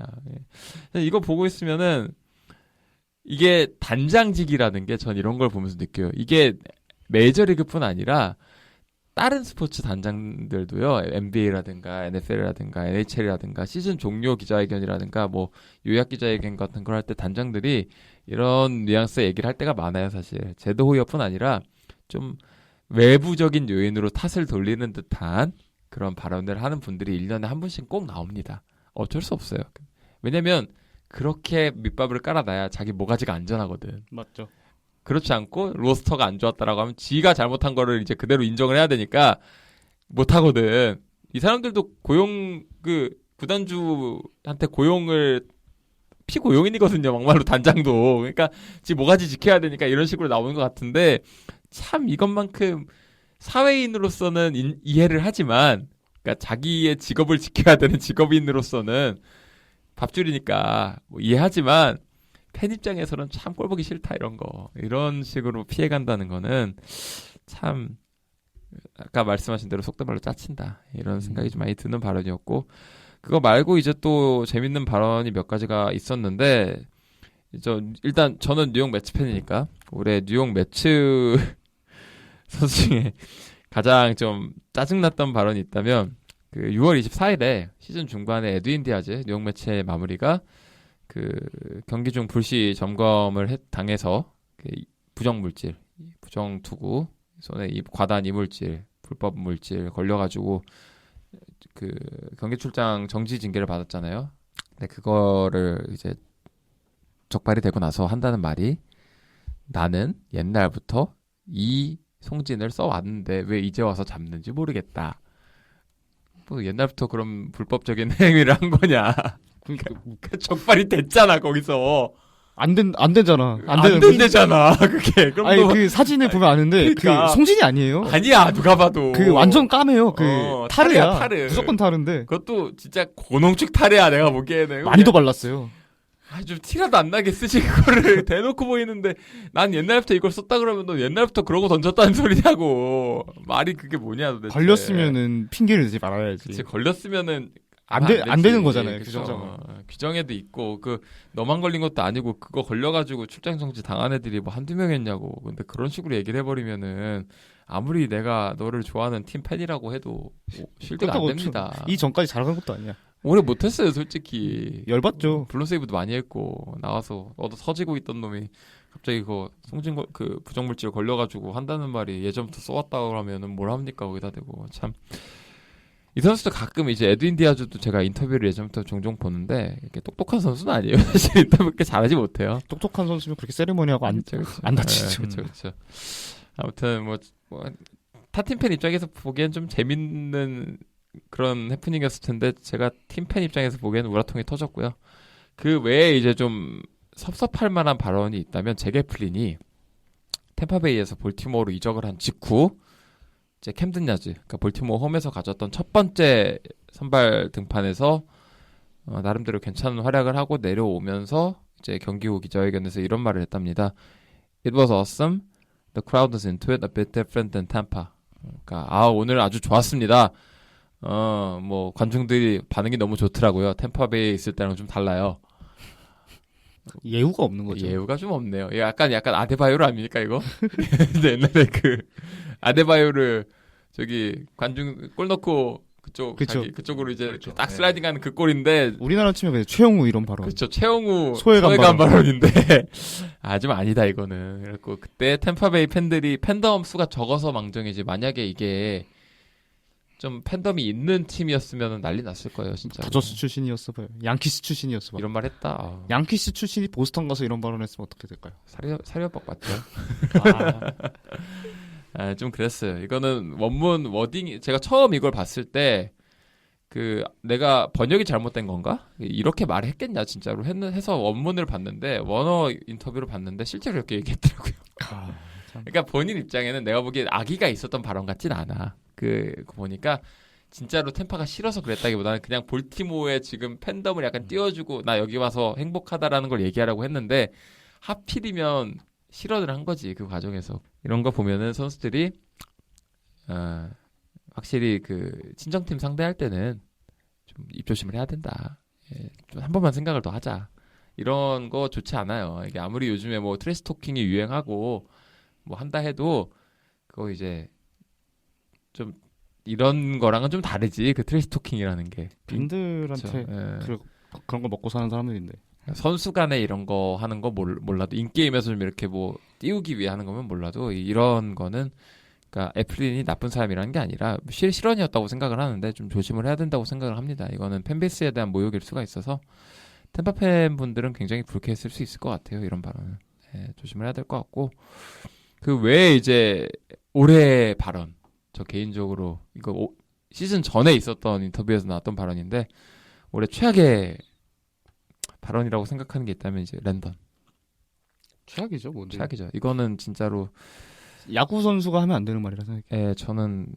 예. 이거 보고 있으면은 이게 단장직이라는 게 전 이런 걸 보면서 느껴요. 이게 메이저리그뿐 아니라 다른 스포츠 단장들도요, NBA라든가 NFL이라든가 NHL이라든가 시즌 종료 기자회견이라든가 뭐 요약 기자회견 같은 걸 할 때 단장들이 이런 뉘앙스의 얘기를 할 때가 많아요, 사실. 제도 호의뿐 아니라 좀 외부적인 요인으로 탓을 돌리는 듯한 그런 발언을 하는 분들이 1년에 한 분씩 꼭 나옵니다. 어쩔 수 없어요. 왜냐면 그렇게 밑밥을 깔아놔야 자기 모가지가 안전하거든. 맞죠. 그렇지 않고 로스터가 안 좋았다라고 하면 지가 잘못한 거를 이제 그대로 인정을 해야 되니까 못 하거든. 이 사람들도 구단주한테 고용을 피고용인이거든요. 막말로 단장도. 그러니까 지 모가지 지켜야 되니까 이런 식으로 나오는 것 같은데 참 이것만큼 사회인으로서는 이해를 하지만 그러니까 자기의 직업을 지켜야 되는 직업인으로서는 밥줄이니까 뭐 이해하지만 팬 입장에서는 참 꼴보기 싫다 이런 식으로 피해간다는 거는 참 아까 말씀하신 대로 속된 말로 짜친다 이런 생각이 좀 많이 드는 발언이었고 그거 말고 이제 또 재밌는 발언이 몇 가지가 있었는데 일단 저는 뉴욕 매츠 팬이니까 올해 뉴욕 매츠 선수 중에 가장 좀 짜증났던 발언이 있다면 6월 24일에 시즌 중반에 에드윈 디아즈 뉴욕 매츠의 마무리가 경기 중 불시 점검을 당해서 부정물질, 부정투구, 손에 과다한 이물질, 불법 물질 걸려가지고 경기 출장 정지 징계를 받았잖아요. 근데 그거를 이제 적발이 되고 나서 한다는 말이 나는 옛날부터 이 송진을 써왔는데 왜 이제 와서 잡는지 모르겠다. 뭐 옛날부터 그런 불법적인 행위를 한 거냐. 그러니까 적발이 됐잖아 거기서. 안 되잖아. 안 된대잖아 그게. 그럼 아니 사진을 보면 아는데 그러니까. 송진이 아니에요. 아니야 누가 봐도. 완전 까매요. 타르야. 타르. 무조건 타르인데. 그것도 진짜 고농축 타르야 내가 보기에는. 많이 더 발랐어요. 좀 티라도 안 나게 쓰지 그거를 대놓고 보이는데 난 옛날부터 이걸 썼다 그러면 너 옛날부터 그러고 던졌다는 소리냐고. 말이 그게 뭐냐 도대체. 걸렸으면은 핑계를 대지 말아야지. 그치, 걸렸으면은 안 되는 거잖아요. 규정상. 규정에도 있고 너만 걸린 것도 아니고 그거 걸려가지고 출장 정지 당한 애들이 뭐 한두 명이었냐고. 근데 그런 식으로 얘기를 해버리면은 아무리 내가 너를 좋아하는 팀 팬이라고 해도 실드가 안 됩니다. 이 전까지 잘한 것도 아니야. 오래 못했어요 솔직히. 열받죠. 블론 세이브도 많이 했고 나와서 너도 서지고 있던 놈이 갑자기 송진 부정물질 걸려가지고 한다는 말이 예전부터 써왔다 그러면은 뭘 합니까 거기다 대고. 참 이 선수도 가끔 이제 에드윈 디아즈도 제가 인터뷰를 예전부터 종종 보는데 이렇게 똑똑한 선수는 아니에요. 사실 인터뷰 그렇게 잘하지 못해요. 똑똑한 선수면 그렇게 세리머니하고 안 다치죠. 그렇죠. 아무튼 타팀 팬 입장에서 보기엔 좀 재밌는 그런 해프닝이었을 텐데 제가 팀팬 입장에서 보기에는 우라통이 터졌고요. 그 외에 이제 좀 섭섭할 만한 발언이 있다면 제게 플린이 템파베이에서 볼티모어로 이적을 한 직후 이제 캠든 야즈, 그러니까 볼티모어 홈에서 가졌던 첫 번째 선발 등판에서 나름대로 괜찮은 활약을 하고 내려오면서 이제 경기 후 기자회견에서 이런 말을 했답니다. It was awesome. The crowd was into it a bit different than Tampa. 그러니까 오늘 아주 좋았습니다. 관중들이 반응이 너무 좋더라고요. 템파베이에 있을 때랑 좀 달라요. 예우가 없는 거죠. 예우가 좀 없네요. 약간 아데바요르 아닙니까 이거? 근데 옛날에 아데바요르 관중 골 넣고 그쵸. 그쪽으로 이제 그렇죠. 딱 네. 슬라이딩하는 그 골인데 우리나라 치면 그냥 최영우 이런 발언. 그렇죠. 최영우 소외감 발언인데 좀 아니다 이거는. 그래갖고 그때 템파베이 팬들이 팬덤 수가 적어서 망정이지 만약에 이게 좀 팬덤이 있는 팀이었으면 난리 났을 거예요 진짜. 다저스 출신이었어 봐요. 양키스 출신이었어 봐요. 이런 말 했다. 아, 양키스 출신이 보스턴 가서 이런 발언했으면 어떻게 될까요? 사료법 맞죠? 아, 좀 그랬어요. 이거는 원문 워딩 제가 처음 이걸 봤을 때 그 내가 번역이 잘못된 건가? 이렇게 말했겠냐 진짜로 해서 원문을 봤는데 원어 인터뷰를 봤는데 실제로 이렇게 얘기했더라고요. 참. 그러니까 본인 입장에는 내가 보기엔 악의가 있었던 발언 같진 않아. 보니까 진짜로 템파가 싫어서 그랬다기보다는 그냥 볼티모어에 지금 팬덤을 약간 띄워주고 나 여기 와서 행복하다라는 걸 얘기하라고 했는데 하필이면 실언을 한 거지 그 과정에서. 이런 거 보면은 선수들이 확실히 그 친정팀 상대할 때는 좀 입조심을 해야 된다. 예, 좀 한 번만 생각을 더 하자. 이런 거 좋지 않아요. 이게 아무리 요즘에 뭐 트래시 토킹이 유행하고 뭐 한다 해도 그거 이제 좀 이런 거랑은 좀 다르지. 그 트래시 토킹이라는 게. 팬들한테 그렇죠. 그런 거 먹고 사는 사람들인데. 선수 간에 이런 거 하는 거 몰라도 인게임에서 좀 이렇게 뭐 띄우기 위해 하는 거면 몰라도 이런 거는 그러니까 애플린이 나쁜 사람이라는 게 아니라 실언이었다고 생각을 하는데 좀 조심을 해야 된다고 생각을 합니다. 이거는 팬베이스에 대한 모욕일 수가 있어서 템파 팬분들은 굉장히 불쾌했을 수 있을 것 같아요. 이런 발언은. 네, 조심을 해야 될 것 같고 그 외에 이제 올해 발언 저 개인적으로 이거 시즌 전에 있었던 인터뷰에서 나왔던 발언인데 올해 최악의 발언이라고 생각하는 게 있다면 이제 랜던 최악이죠, 뭔데? 최악이죠. 이거는 진짜로 야구 선수가 하면 안 되는 말이라 생각해요. 예, 저는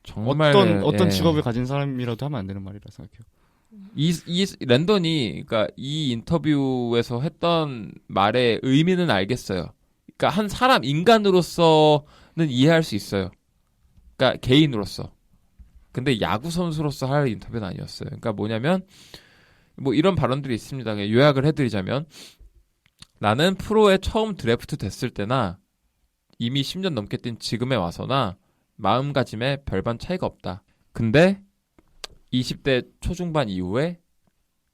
정말 어떤 예, 직업을 가진 사람이라도 하면 안 되는 말이라 생각해요. 이 랜던이 그러니까 이 인터뷰에서 했던 말의 의미는 알겠어요. 그러니까 한 사람 인간으로서는 이해할 수 있어요. 그러니까 개인으로서. 근데 야구 선수로서 할 인터뷰는 아니었어요. 그러니까 뭐냐면 뭐 이런 발언들이 있습니다. 그냥 요약을 해드리자면 나는 프로에 처음 드래프트 됐을 때나 이미 10년 넘게 뛴 지금에 와서나 마음가짐에 별반 차이가 없다. 근데 20대 초중반 이후에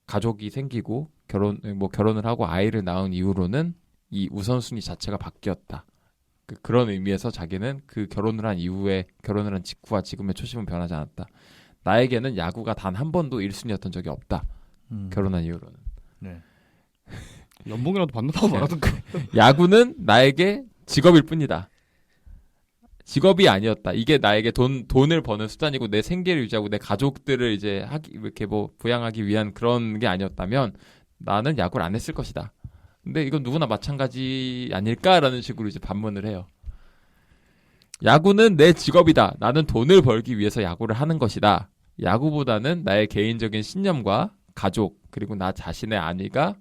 가족이 생기고 결혼을 하고 아이를 낳은 이후로는 이 우선순위 자체가 바뀌었다. 그런 의미에서 자기는 그 결혼을 한 직후와 지금의 초심은 변하지 않았다. 나에게는 야구가 단 한 번도 1순위였던 적이 없다. 결혼한 이후로는. 네. 연봉이라도 받는다고 말하던가. 야구는 나에게 직업일 뿐이다. 직업이 아니었다. 이게 나에게 돈을 버는 수단이고 내 생계를 유지하고 내 가족들을 이제 이렇게 뭐 부양하기 위한 그런 게 아니었다면 나는 야구를 안 했을 것이다. 근데 이건 누구나 마찬가지 아닐까라는 식으로 이제 반문을 해요. 야구는 내 직업이다. 나는 돈을 벌기 위해서 야구를 하는 것이다. 야구보다는 나의 개인적인 신념과 가족 그리고 나 자신의 안위가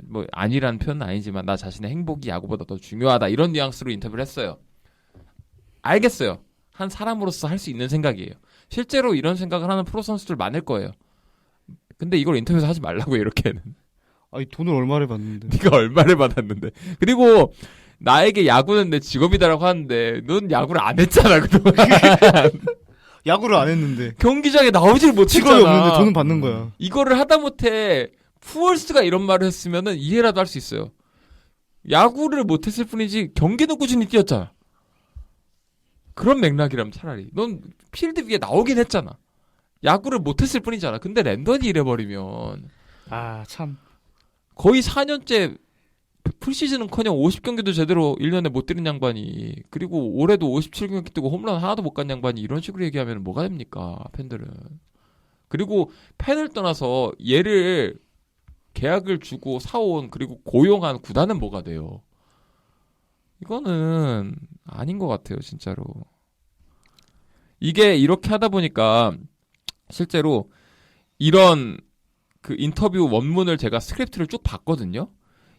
뭐 안위라는 표현은 아니지만 나 자신의 행복이 야구보다 더 중요하다. 이런 뉘앙스로 인터뷰를 했어요. 알겠어요. 한 사람으로서 할 수 있는 생각이에요. 실제로 이런 생각을 하는 프로 선수들 많을 거예요. 근데 이걸 인터뷰에서 하지 말라고 이렇게는. 아니 돈을 얼마를 받는데? 네가 얼마를 받았는데. 그리고 나에게 야구는 내 직업이다라고 하는데 넌 야구를 안 했잖아 그동안. 야구를 안 했는데 경기장에 나오질 못했잖아. 직업이 없는데 돈은 받는 거야. 이거를 하다못해 푸얼스가 이런 말을 했으면은 이해라도 할 수 있어요. 야구를 못했을 뿐이지 경기는 꾸준히 뛰었잖아. 그런 맥락이라면 차라리 넌 필드 위에 나오긴 했잖아. 야구를 못했을 뿐이잖아. 근데 랜던이 이래버리면 아 참. 거의 4년째 풀시즌은커녕 50경기도 제대로 1년에 못 뛰는 양반이 그리고 올해도 57경기 뛰고 홈런 하나도 못 간 양반이 이런 식으로 얘기하면 뭐가 됩니까 팬들은. 그리고 팬을 떠나서 얘를 계약을 주고 사온 그리고 고용한 구단은 뭐가 돼요. 이거는 아닌 것 같아요 진짜로. 이게 이렇게 하다 보니까 실제로 이런 그 인터뷰 원문을 제가 스크립트를 쭉 봤거든요.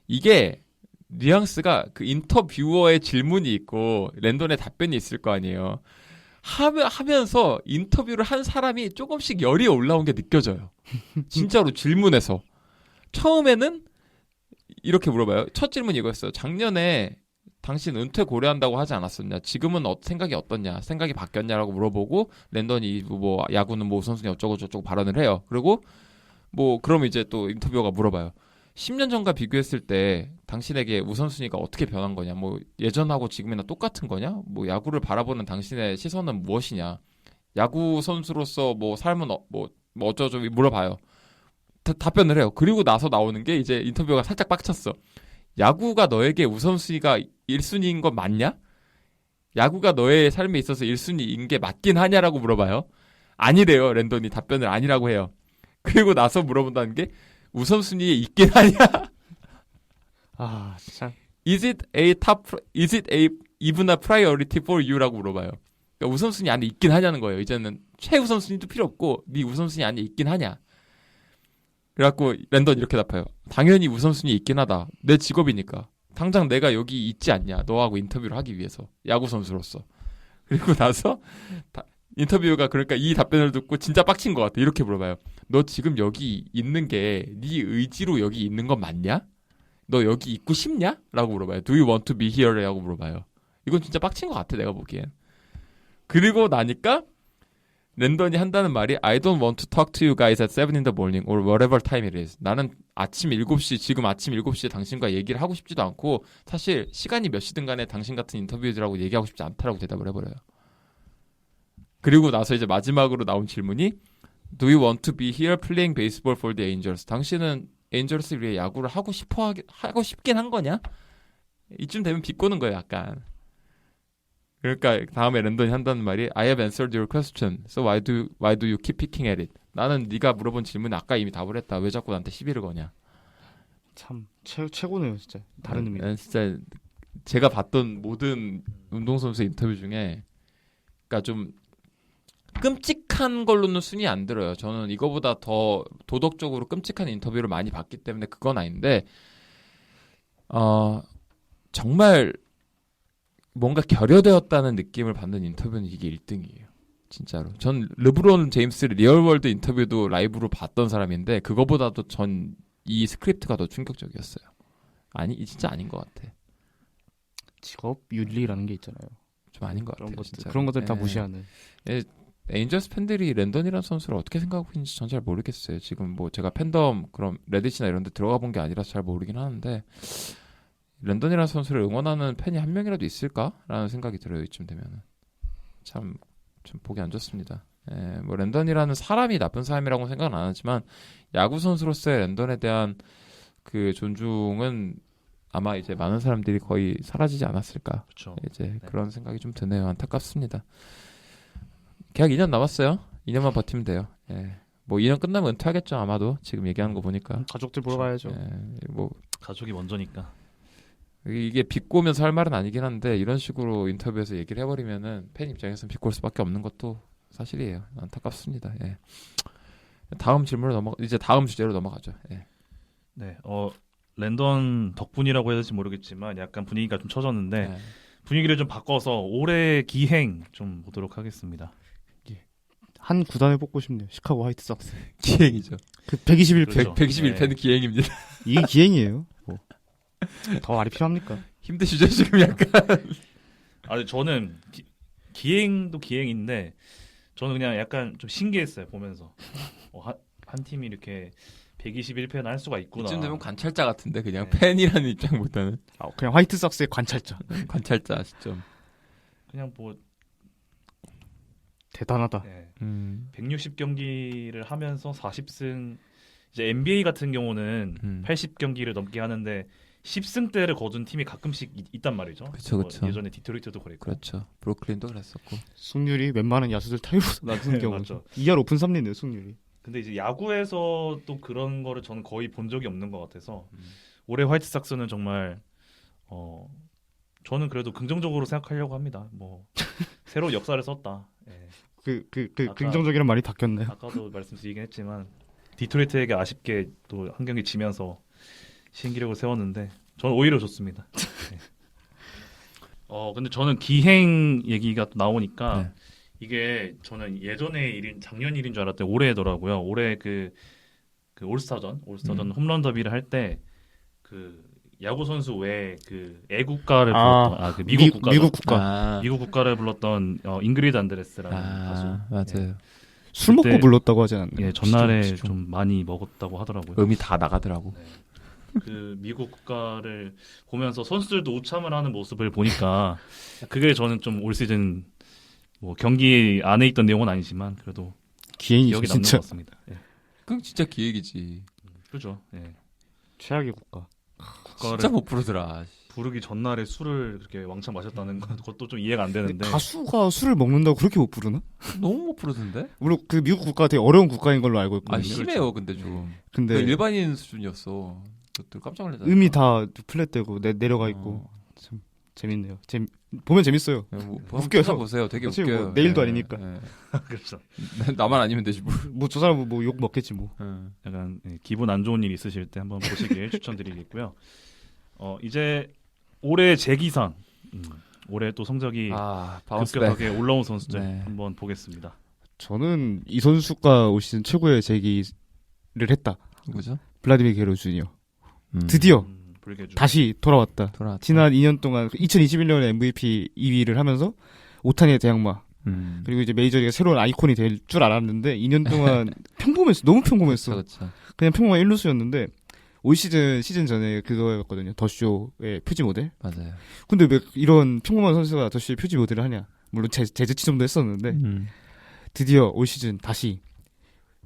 이게 뉘앙스가 그 인터뷰어의 질문이 있고 랜던의 답변이 있을 거 아니에요. 하면서 인터뷰를 한 사람이 조금씩 열이 올라온 게 느껴져요. 진짜로 질문에서. 처음에는 이렇게 물어봐요. 첫 질문이 이거였어요. 작년에 당신 은퇴 고려한다고 하지 않았었냐? 지금은 생각이 어떻냐? 생각이 바뀌었냐라고 물어보고 랜던이 뭐 야구는 뭐 우선순위 어쩌고 저쩌고 발언을 해요. 그리고 뭐 그럼 이제 또 인터뷰어가 물어봐요. 10년 전과 비교했을 때 당신에게 우선순위가 어떻게 변한 거냐? 뭐 예전하고 지금이나 똑같은 거냐? 뭐 야구를 바라보는 당신의 시선은 무엇이냐? 야구 선수로서 뭐 삶은 뭐 어쩌고저쩌고 물어봐요. 답변을 해요. 그리고 나서 나오는 게 이제 인터뷰가 살짝 빡쳤어. 야구가 너에게 우선순위가 1순위인 건 맞냐? 야구가 너의 삶에 있어서 1순위인 게 맞긴 하냐라고 물어봐요. 아니래요. 랜던이 답변을 아니라고 해요. 그리고 나서 물어본다는 게 우선순위에 있긴 하냐? 아, 진짜. Is it even a priority for you라고 물어봐요. 그러니까 우선순위 안에 있긴 하냐는 거예요. 이제는 최우선순위도 필요 없고 네 우선순위 안에 있긴 하냐? 그래갖고 랜던 이렇게 답해요. 당연히 우선순위에 있긴 하다. 내 직업이니까. 당장 내가 여기 있지 않냐. 너하고 인터뷰를 하기 위해서. 야구 선수로서. 그리고 나서 인터뷰가 그러니까 이 답변을 듣고 진짜 빡친 것 같아. 이렇게 물어봐요. 너 지금 여기 있는 게 네 의지로 여기 있는 건 맞냐? 너 여기 있고 싶냐? 라고 물어봐요. Do you want to be here? 라고 물어봐요. 이건 진짜 빡친 것 같아. 내가 보기엔. 그리고 나니까 랜던이 한다는 말이 I don't want to talk to you guys at 7 in the morning or whatever time it is. 나는 지금 아침 7시에 당신과 얘기를 하고 싶지도 않고 사실 시간이 몇 시든 간에 당신 같은 인터뷰들하고 얘기하고 싶지 않다라고 대답을 해버려요. 그리고 나서 이제 마지막으로 나온 질문이 Do you want to be here playing baseball for the Angels? 당신은 에인절스 위해 야구를 하고 싶긴 한 거냐? 이쯤 되면 비꼬는 거예요, 약간. 그러니까 다음에 랜던이 한다는 말이 I have answered your question. So why do you keep picking at it? 나는 네가 물어본 질문에 아까 이미 답을 했다. 왜 자꾸 나한테 시비를 거냐? 참 최고네요, 진짜. 다른 의미로. 진짜 제가 봤던 모든 운동선수 인터뷰 중에 그러니까 좀 끔찍한 걸로는 순위 안 들어요. 저는 이거보다 더 도덕적으로 끔찍한 인터뷰를 많이 봤기 때문에 그건 아닌데 정말 뭔가 결여되었다는 느낌을 받는 인터뷰는 이게 1등이에요. 진짜로. 전 르브론 제임스 리얼월드 인터뷰도 라이브로 봤던 사람인데 그거보다도 전 이 스크립트가 더 충격적이었어요. 아니 진짜 아닌 것 같아. 직업 윤리라는 게 있잖아요. 좀 아닌 것 같아요. 진짜로. 그런 것들 다 무시하는. 에인저스 팬들이 랜던이라는 선수를 어떻게 생각하고 있는지 전 잘 모르겠어요. 지금 뭐 제가 팬덤 그럼 레딧이나 이런 데 들어가 본 게 아니라서 잘 모르긴 하는데 랜던이라는 선수를 응원하는 팬이 한 명이라도 있을까라는 생각이 들어요. 이쯤 되면은 참 보기 안 좋습니다. 뭐 랜던이라는 사람이 나쁜 사람이라고 생각은 안 하지만 야구 선수로서의 랜던에 대한 그 존중은 아마 이제 많은 사람들이 거의 사라지지 않았을까. 그렇죠. 이제 네. 그런 생각이 좀 드네요. 안타깝습니다. 계약 2년 남았어요. 2년만 버티면 돼요. 뭐 2년 끝나면 은퇴하겠죠. 아마도 지금 얘기하는 거 보니까. 가족들 보러 가야죠. 뭐 가족이 먼저니까. 이게 비꼬면서 할 말은 아니긴 한데 이런 식으로 인터뷰에서 얘기를 해버리면은 팬 입장에서는 비꼬을 수밖에 없는 것도 사실이에요. 안타깝습니다. 다음 이제 다음 주제로 넘어가죠. 네, 랜던 덕분이라고 해야 될지 모르겠지만 약간 분위기가 좀 처졌는데 분위기를 좀 바꿔서 올해 기행 좀 보도록 하겠습니다. 한 구단을 뽑고 싶네요. 시카고 화이트삭스. 기행이죠. 그 121패. 그렇죠. 121패는 네. 기행입니다. 이게 기행이에요. 뭐. 더 말이 필요합니까? 힘드시죠 지금 약간. 아니 저는 기행도 기행인데 저는 그냥 약간 좀 신기했어요 보면서 한 팀이 이렇게 121패나 할 수가 있구나. 이쯤 되면 관찰자 같은데 그냥 네. 팬이라는 입장보다는 그냥 화이트삭스의 관찰자. 관찰자 시점. 그냥 뭐 대단하다. 160경기를 하면서 40승. 이제 NBA 같은 경우는 80경기를 넘게 하는데 10승대를 거둔 팀이 가끔씩 있단 말이죠. 그쵸. 예전에 디트로이트도 그랬고. 그렇죠. 브루클린도 그랬었고. 승률이 웬만한 야수들 타이로 낮은 경우. 맞죠. 2할 오픈 3리네요, 승률이. 근데 이제 야구에서 또 그런 거를 저는 거의 본 적이 없는 것 같아서 올해 화이트삭스는 정말 저는 그래도 긍정적으로 생각하려고 합니다. 뭐 새로운 역사를 썼다. 아까- 긍정적이란 말이 바뀌었네. 아까도 말씀드리긴 했지만 디트로이트에게 아쉽게 또 한 경기 지면서 신기록을 세웠는데 저는 오히려 좋습니다. 네. 근데 저는 기행 얘기가 또 나오니까 이게 저는 예전의 일인 작년 일인 줄 알았더니 올해더라고요. 올해 그 올스타전 홈런 더비를 할 때 그 야구 선수 외에 그 애국가를 아, 불렀던 그 미국 국가 미국 국가. 아, 미국 국가를 불렀던 잉그리드 안드레스라는 가수. 맞아요. 술 그때- 먹고 불렀다고 하지 않나요? 예, 전날에 시청. 좀 많이 먹었다고 하더라고요. 음이 다 나가더라고. 그 미국 국가를 보면서 선수들도 우참을 하는 모습을 보니까 그게 저는 좀 올 시즌 뭐 경기 안에 있던 내용은 아니지만 그래도 기행이죠 기억에 남는 진짜. 것 같습니다. 예. 그럼 진짜 기획이지. 그죠. 예. 최악의 국가. 국가를 진짜 못 부르더라. 부르기 전날에 술을 그렇게 왕창 마셨다는 건 그것도 좀 이해가 안 근데 되는데. 가수가 술을 먹는다고 그렇게 못 부르나? 너무 못 부르던데? 물론 그 미국 국가가 되게 어려운 국가인 걸로 알고 아 있거든요. 심해요, 근데 좀. 근데 일반인 수준이었어. 그것들 깜짝 놀랐다. 음이 다 플랫되고 내려가 있고 참 재밌네요. 보면 재밌어요. 웃겨요. 보세요. 되게 사실 웃겨요. 뭐 내일도 예, 아니니까. 예. 그렇죠. 나만 아니면 되지 뭐. 뭐 저 사람은 뭐 욕 먹겠지 뭐. 약간 기분 안 좋은 일 있으실 때 한번 보시길 추천드리겠고요. 이제 올해 재기상 올해 또 성적이 바운스백. 급격하게 올라온 선수들 네. 한번 보겠습니다. 저는 이 선수가 올 시즌 최고의 재기를 했다. 누구죠? 블라디미르 게로 주니어. 드디어 불개주. 다시 돌아왔다. 돌아왔다. 지난 2년 동안 2021년에 MVP 2위를 하면서 오타니의 대항마 그리고 이제 메이저리가 새로운 아이콘이 될 줄 알았는데 2년 동안 평범했어. 너무 평범했어. 그렇죠. 그냥 평범한 1루수였는데 올 시즌 전에 그거였거든요. 더쇼의 표지 모델. 맞아요. 근데 왜 이런 평범한 선수가 더쇼의 표지 모델을 하냐. 물론 제즈치 정도 했었는데 드디어 올 시즌 다시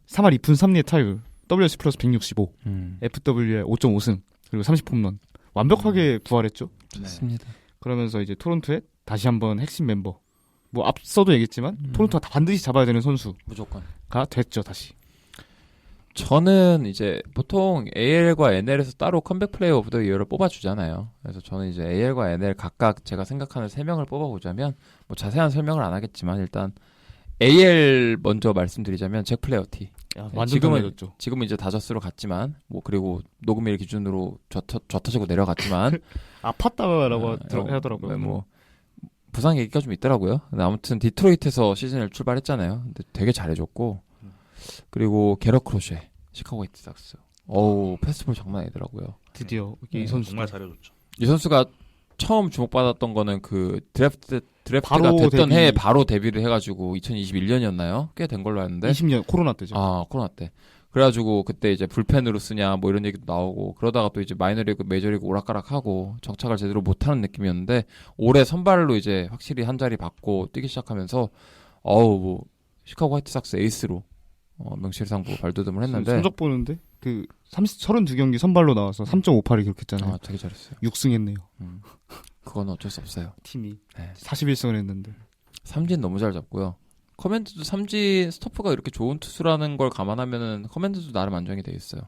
3할 2푼 3리의 타율 WRC 플러스 165 FWR 5.5승 그리고 30홈런 완벽하게 부활했죠. 좋습니다. 그러면서 이제 토론토의 다시 한번 핵심 멤버 뭐 앞서도 얘기했지만 토론토가 다 반드시 잡아야 되는 선수가 무조건. 됐죠 다시. 저는 이제 보통 AL과 NL에서 따로 컴백 플레이어 오브 더 이어를 뽑아주잖아요. 그래서 저는 이제 AL과 NL 각각 제가 생각하는 3명을 뽑아보자면 뭐 자세한 설명을 안 하겠지만 일단 AL 먼저 말씀드리자면 잭 플레어티. 완전 달라졌죠. 지금은 이제 다저스로 갔지만 뭐 그리고 녹음일 기준으로 젖터지고 내려갔지만 아팠다라고 하더라고요. 뭐 부상 얘기가 좀 있더라고요. 근데 아무튼 디트로이트에서 시즌을 출발했잖아요. 근데 되게 잘해줬고 그리고 게럿 크로쉐 시카고 화이트삭스. 페스티벌 장난 아니더라고요. 드디어 이 선수 정말 잘해줬죠. 이 선수가 처음 주목받았던 거는 그 드래프트가 바로 됐던 데뷔. 해에 바로 데뷔를 해가지고 2021년이었나요? 꽤 된 걸로 아는데. 20년 코로나 때죠. 코로나 때. 그래가지고 그때 이제 불펜으로 쓰냐 뭐 이런 얘기도 나오고 그러다가 또 이제 마이너리그 메이저리그 오락가락하고 정착을 제대로 못하는 느낌이었는데 올해 선발로 이제 확실히 한 자리 받고 뛰기 시작하면서 뭐 시카고 화이트삭스 에이스로 명실상부 발돋움을 했는데 성적 보는데 그 32경기 선발로 나와서 3.58을 기록했잖아요. 되게 잘했어요. 6승했네요. 그건 어쩔 수 없어요. 팀이 네. 41승을 했는데. 삼진 너무 잘 잡고요. 커맨드도 삼진 스토프가 이렇게 좋은 투수라는 걸 감안하면은 커맨드도 나름 안정이 돼 있어요.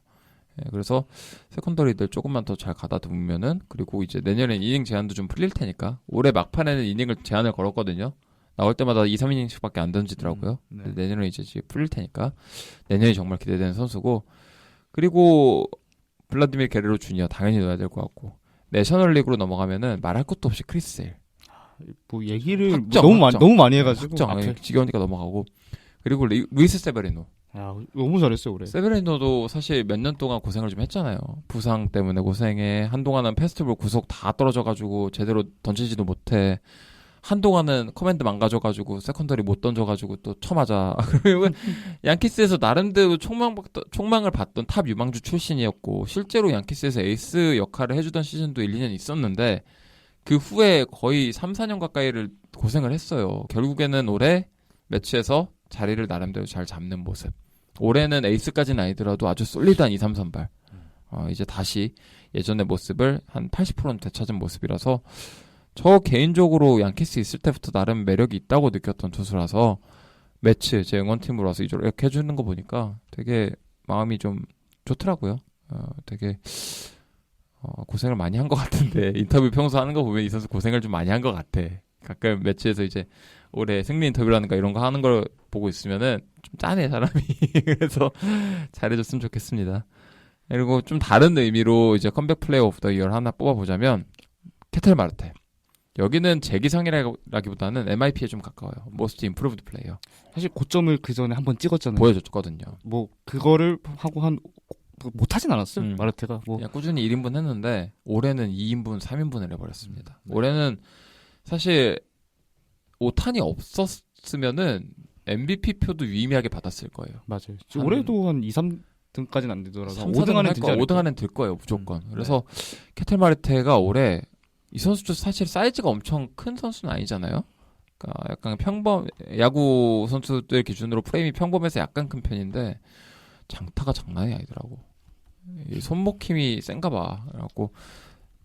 그래서 세컨더리들 조금만 더 잘 가다듬으면은 그리고 이제 내년엔 이닝 제한도 좀 풀릴 테니까 올해 막판에는 이닝을 제한을 걸었거든요. 나올 때마다 2, 3이닝씩밖에 안 던지더라고요. 네. 내년에 이제 풀릴 테니까 내년이 정말 기대되는 선수고 그리고 블라디미르 게레로 주니어 당연히 넣어야 될 것 같고 내셔널리그로 넘어가면은 말할 것도 없이 크리스 세일. 뭐 얘기를 확정, 너무 확정. 너무 많이 해가지고 확정. 앞에. 지겨우니까 넘어가고 그리고 루이스 세베리노. 너무 잘했어요 올해. 세베리노도 사실 몇 년 동안 고생을 좀 했잖아요. 부상 때문에 고생해. 한동안은 페스티벌 구속 다 떨어져가지고 제대로 던지지도 못해. 한동안은 커맨드 망가져가지고 세컨더리 못 던져가지고 또 쳐맞아. 그리고 양키스에서 나름대로 촉망을 받던 탑 유망주 출신이었고 실제로 양키스에서 에이스 역할을 해주던 시즌도 1, 2년 있었는데 그 후에 거의 3, 4년 가까이를 고생을 했어요. 결국에는 올해 매치에서 자리를 나름대로 잘 잡는 모습. 올해는 에이스까지는 아니더라도 아주 솔리드한 2, 3 선발. 이제 다시 예전의 모습을 한 80%는 되찾은 모습이라서 저 개인적으로 양키스 있을 때부터 나름 매력이 있다고 느꼈던 투수라서 매치 제 응원팀으로 와서 이렇게 해주는 거 보니까 되게 마음이 좀 좋더라고요. 되게 고생을 많이 한 것 같은데 인터뷰 평소 하는 거 보면 이 선수 고생을 좀 많이 한 것 같아. 가끔 매치에서 이제 올해 승리 인터뷰라든가 이런 거 하는 걸 보고 있으면은 좀 짠해 사람이. 그래서 잘해줬으면 좋겠습니다. 그리고 좀 다른 의미로 이제 컴백 플레이어 오브 더 이어를 하나 뽑아보자면 케텔 마르테. 여기는 재기상이라기보다는 MIP에 좀 가까워요. Most Improved Player. 사실 고점을 그 전에 한번 찍었잖아요. 보여줬거든요. 뭐 그거를 하고 한 못하진 않았어요. 마르테가 뭐 그냥 꾸준히 1인분 했는데 올해는 2인분, 3인분을 해버렸습니다. 네. 올해는 사실 오탄이 없었으면은 MVP 표도 유의미하게 받았을 거예요. 맞아요. 한- 올해도 한 2, 3등까지는 안 되더라도 3, 5등 안에 들지 않을까? 5등 안에 들 거예요, 무조건. 네. 그래서 캐틀 마르테가 올해 이 선수도 사실 사이즈가 엄청 큰 선수는 아니잖아요. 그러니까 약간 야구 선수들 기준으로 프레임이 평범해서 약간 큰 편인데 장타가 장난이 아니더라고. 이 손목 힘이 센가 봐. 그래갖고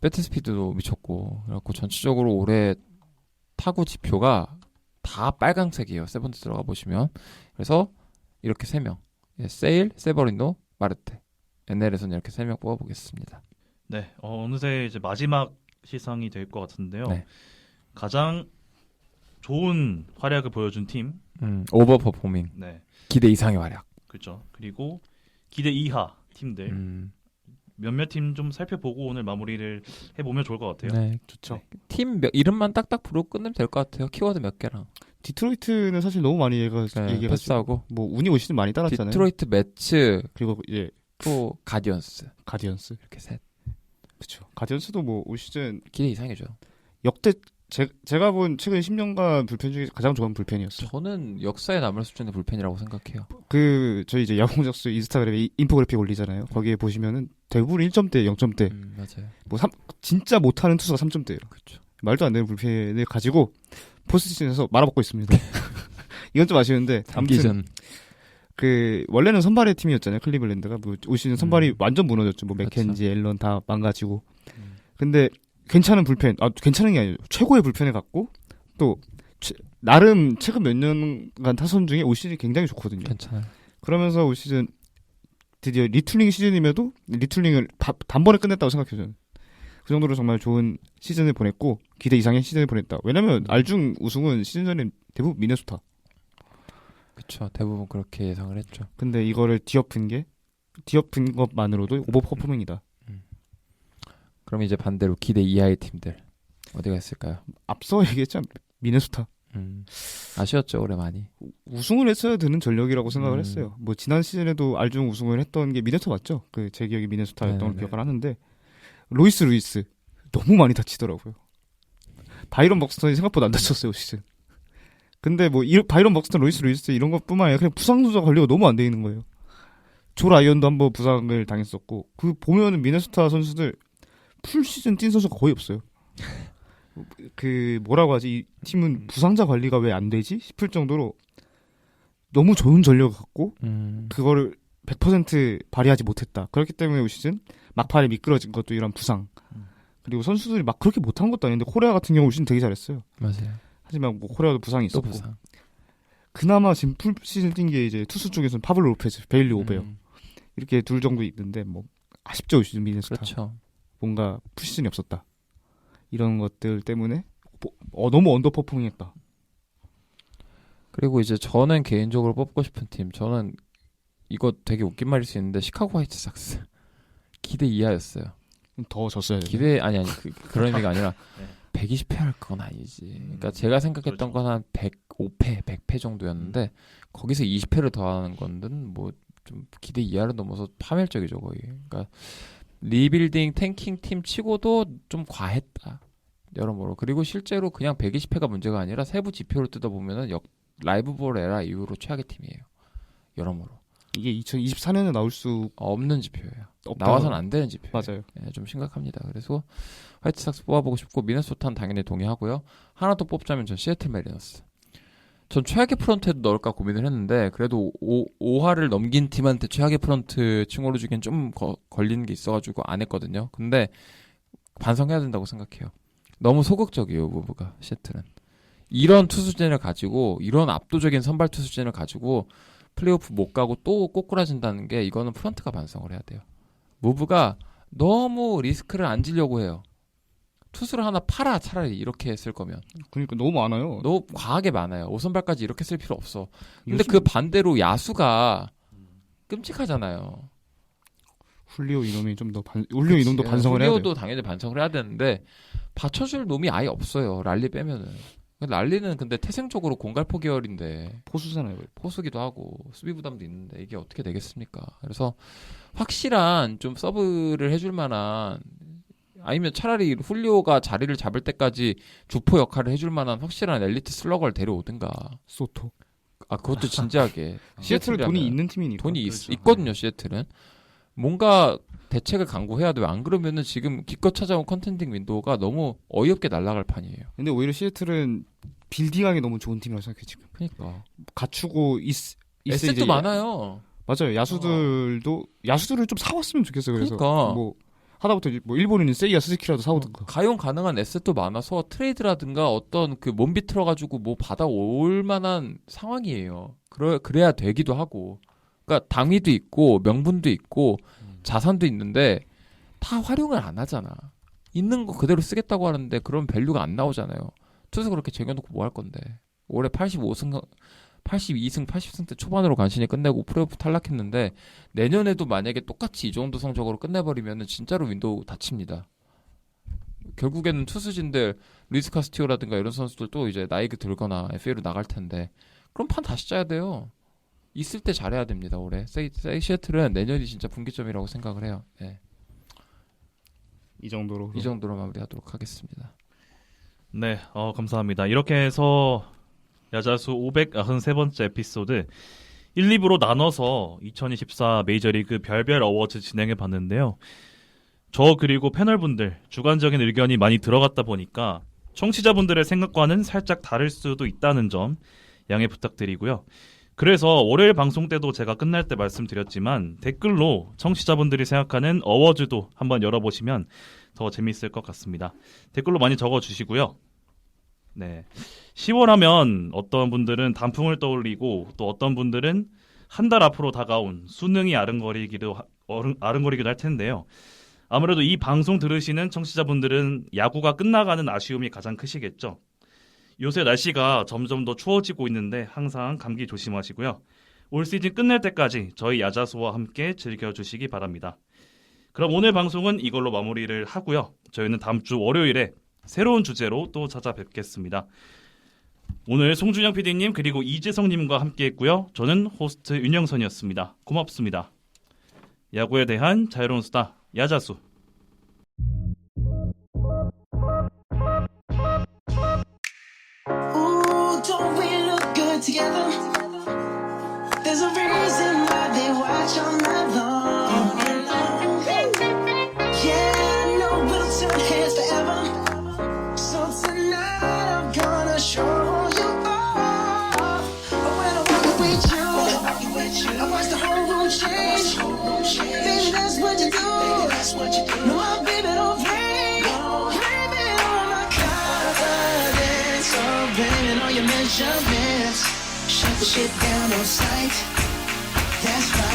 배트 스피드도 미쳤고, 그래갖고 전체적으로 올해 타구 지표가 다 빨강색이에요. 세번째 들어가 보시면. 그래서 이렇게 3명. 세일, 세버리노, 마르테. NL에서는 이렇게 3명 뽑아보겠습니다. 네, 어느새 이제 마지막 시상이 될 것 같은데요. 네. 가장 좋은 활약을 보여준 팀, 오버 퍼포밍. 네, 기대 이상의 활약. 그렇죠. 그리고 기대 이하 팀들 몇몇 팀 좀 살펴보고 오늘 마무리를 해보면 좋을 것 같아요. 네. 좋죠. 팀 이름만 딱딱 부르고 끝내면 될 것 같아요. 키워드 몇 개랑. 디트로이트는 사실 너무 많이 얘기해가지고 패스하고. 뭐 운이 올 시즌 많이 따랐잖아요. 디트로이트, 매츠, 그리고 이제 또 가디언스. 가디언스. 이렇게 셋. 그렇죠. 가디언스도 뭐 올 시즌 기대 이상이죠. 역대 제가 본 최근 10년간 불펜 중에 가장 좋은 불펜이었어요. 저는 역사에 남을 수준의 불펜이라고 생각해요. 저희 이제 야구공작수 인스타그램에 인포그래픽 올리잖아요. 거기에 보시면은 대부분 1점대, 0점대. 맞아요. 뭐 진짜 못하는 투수가 3점대예요. 그렇죠. 말도 안 되는 불펜을 가지고 포스트시즌에서 말아먹고 있습니다. 이건 좀 아쉬운데 아무튼 원래는 선발의 팀이었잖아요. 클리블랜드가 뭐 올 시즌 선발이 완전 무너졌죠. 뭐 맥켄지, 앨런 다 망가지고. 근데 괜찮은 불펜, 괜찮은 게 아니에요. 최고의 불펜을 갖고 또 나름 최근 몇 년간 타선 중에 올 시즌이 굉장히 좋거든요. 괜찮아요. 그러면서 올 시즌 드디어 리툴링 시즌임에도 리툴링을 단번에 끝냈다고 생각해요. 저는. 그 정도로 정말 좋은 시즌을 보냈고 기대 이상의 시즌을 보냈다. 왜냐면 알중 우승은 시즌 전에 대부분 미네소타. 그렇죠. 대부분 그렇게 예상을 했죠. 근데 이거를 뒤엎은 것만으로도 오버 퍼포밍이다. 그럼 이제 반대로 기대 이하의 팀들 어디가 있을까요? 앞서 얘기했잖아. 미네소타. 아쉬웠죠, 올해 많이. 우승을 했어야 되는 전력이라고 생각을 했어요. 뭐 지난 시즌에도 알중 우승을 했던 게 미네소타 맞죠? 제 기억이 미네소타였던 걸 기억을 하는데 루이스 너무 많이 다치더라고요. 바이런 벅스턴이 생각보다 안 다쳤어요, 시즌. 근데 뭐 바이런 벅스턴, 루이스 이런 것뿐만 아니라 그냥 부상 누적 관리가 너무 안 돼 있는 거예요. 조 라이언도 한번 부상을 당했었고 보면은 미네소타 선수들 풀 시즌 뛴 선수가 거의 없어요. 뭐라고 하지? 이 팀은 부상자 관리가 왜 안 되지? 싶을 정도로 너무 좋은 전력을 갖고 그거를 100% 발휘하지 못했다. 그렇기 때문에 올 시즌 막판에 미끄러진 것도 이런 부상. 그리고 선수들이 막 그렇게 못한 것도 아닌데 코리아 같은 경우 올 시즌 되게 잘했어요. 맞아요. 하지만 뭐 코리아도 부상이 또 있었고. 부상. 그나마 지금 풀 시즌 뛴 게 이제 투수 쪽에서는 파블로 로페즈, 베일리 오베어 이렇게 둘 정도 있는데 뭐 아쉽죠, 올 시즌 미네소타. 그렇죠. 뭔가 풀 시즌이 없었다. 이런 것들 때문에 너무 언더퍼포밍했다. 그리고 이제 저는 개인적으로 뽑고 싶은 팀, 저는 이거 되게 웃긴 말일 수 있는데 시카고 화이트삭스 기대 이하였어요. 더 졌어야 돼. 기대 아니 그런 의미가 아니라 네. 120패 할 건 아니지. 그러니까 제가 생각했던 건 한 105패, 100패 정도였는데 거기서 20패를 더하는 건든 뭐 좀 기대 이하를 넘어서 파멸적이죠 거의. 그러니까 리빌딩 탱킹 팀 치고도 좀 과했다. 여러모로. 그리고 실제로 그냥 120패가 문제가 아니라 세부 지표를 뜯어보면은 라이브볼 에라 이후로 최악의 팀이에요. 여러모로. 이게 2024년에 나올 수 없는 지표예요. 없다. 나와서는 안 되는 지표예요. 맞아요. 예, 좀 심각합니다. 그래서 화이트삭스 뽑아보고 싶고 미네소타는 당연히 동의하고요. 하나 더 뽑자면 전 시애틀 메리너스. 전 최악의 프런트에도 넣을까 고민을 했는데 그래도 5화를 넘긴 팀한테 최악의 프런트 칭호를 주기엔 좀 걸리는 게 있어가지고 안 했거든요. 근데 반성해야 된다고 생각해요. 너무 소극적이에요, 무브가 시애틀은. 이런 투수진을 가지고 이런 압도적인 선발 투수진을 가지고 플레이오프 못 가고 또 꼬꾸라진다는 게 이거는 프런트가 반성을 해야 돼요. 무브가 너무 리스크를 안 지려고 해요. 투수를 하나 팔아 차라리 이렇게 했을 거면. 그러니까 너무 많아요. 너무 과하게 많아요. 5선발까지 이렇게 쓸 필요 없어. 근데 요즘- 그 반대로 야수가 끔찍하잖아요. 훌리오 이놈이 좀 더 훌리오 이놈도 반성을 해야 돼요. 훌리오도 당연히 반성을 해야 되는데 받쳐줄 놈이 아예 없어요. 랄리 빼면은. 랄리는 근데 태생적으로 공갈포 계열인데 포수잖아요. 포수기도 하고 수비 부담도 있는데 이게 어떻게 되겠습니까? 그래서 확실한 좀 서브를 해줄 만한 아니면 차라리 훌리오가 자리를 잡을 때까지 주포 역할을 해줄 만한 확실한 엘리트 슬러거를 데려오든가. 소토. 아 그것도 진지하게. 시애틀은 돈이 있는 팀이니까. 돈이 그렇죠. 있거든요. 시애틀은 뭔가 대책을 강구해야 돼요. 안 그러면은 지금 기껏 찾아온 컨텐팅 윈도우가 너무 어이없게 날아갈 판이에요. 근데 오히려 시애틀은 빌딩하기 너무 좋은 팀이라고 생각해 지금. 그러니까 갖추고 에셋도 이제 많아요. 맞아요. 야수들을 좀 사왔으면 좋겠어요. 그래서 그러니까. 뭐 하다부터 뭐 일본인은 세이야 스즈키라도 사오든가. 가용 가능한 에셋도 많아서 트레이드라든가 어떤 그 몸 비틀어가지고 뭐 받아올 만한 상황이에요. 그래야 되기도 하고. 그러니까 당위도 있고 명분도 있고 자산도 있는데 다 활용을 안 하잖아. 있는 거 그대로 쓰겠다고 하는데 그런 밸류가 안 나오잖아요. 투수 그렇게 쟁여놓고 뭐 할 건데. 올해 82승 80승대 초반으로 간신히 끝내고 플레이오프 탈락했는데 내년에도 만약에 똑같이 이 정도 성적으로 끝내버리면 진짜로 윈도우 닫힙니다. 결국에는 투수진들 루이스 카스티오라든가 이런 선수들 또 이제 나이가 들거나 FA로 나갈 텐데 그럼 판 다시 짜야 돼요. 있을 때 잘해야 됩니다. 올해 시애틀은 내년이 진짜 분기점이라고 생각을 해요. 네. 이 정도로 마무리하도록 하겠습니다. 네, 감사합니다. 이렇게 해서 야자수 593번째 에피소드 1, 2부로 나눠서 2024 메이저리그 별별 어워즈 진행해 봤는데요. 저 그리고 패널분들 주관적인 의견이 많이 들어갔다 보니까 청취자분들의 생각과는 살짝 다를 수도 있다는 점 양해 부탁드리고요. 그래서 월요일 방송 때도 제가 끝날 때 말씀드렸지만 댓글로 청취자분들이 생각하는 어워즈도 한번 열어보시면 더 재밌을 것 같습니다. 댓글로 많이 적어주시고요. 네, 10월 하면 어떤 분들은 단풍을 떠올리고 또 어떤 분들은 한 달 앞으로 다가온 수능이 아른거리기도 할 텐데요. 아무래도 이 방송 들으시는 청취자분들은 야구가 끝나가는 아쉬움이 가장 크시겠죠. 요새 날씨가 점점 더 추워지고 있는데 항상 감기 조심하시고요. 올 시즌 끝날 때까지 저희 야자수와 함께 즐겨주시기 바랍니다. 그럼 오늘 방송은 이걸로 마무리를 하고요. 저희는 다음 주 월요일에 새로운 주제로 또 찾아뵙겠습니다. 오늘 송준영 PD님 그리고 이재성님과 함께했고요. 저는 호스트 윤영선이었습니다. 고맙습니다. 야구에 대한 자유로운 수다 야자수. Ooh, don't we look good together? There's a reason why they watch all night long. Yeah, I know we'll turn heads forever. So tonight I'm gonna show you all. When I walk with you, I watch the whole room change. Baby, that's what you do. No, my baby don't play. Blame it on my confidence. So blame it on your measurements. Shut the shit down on sight. That's right.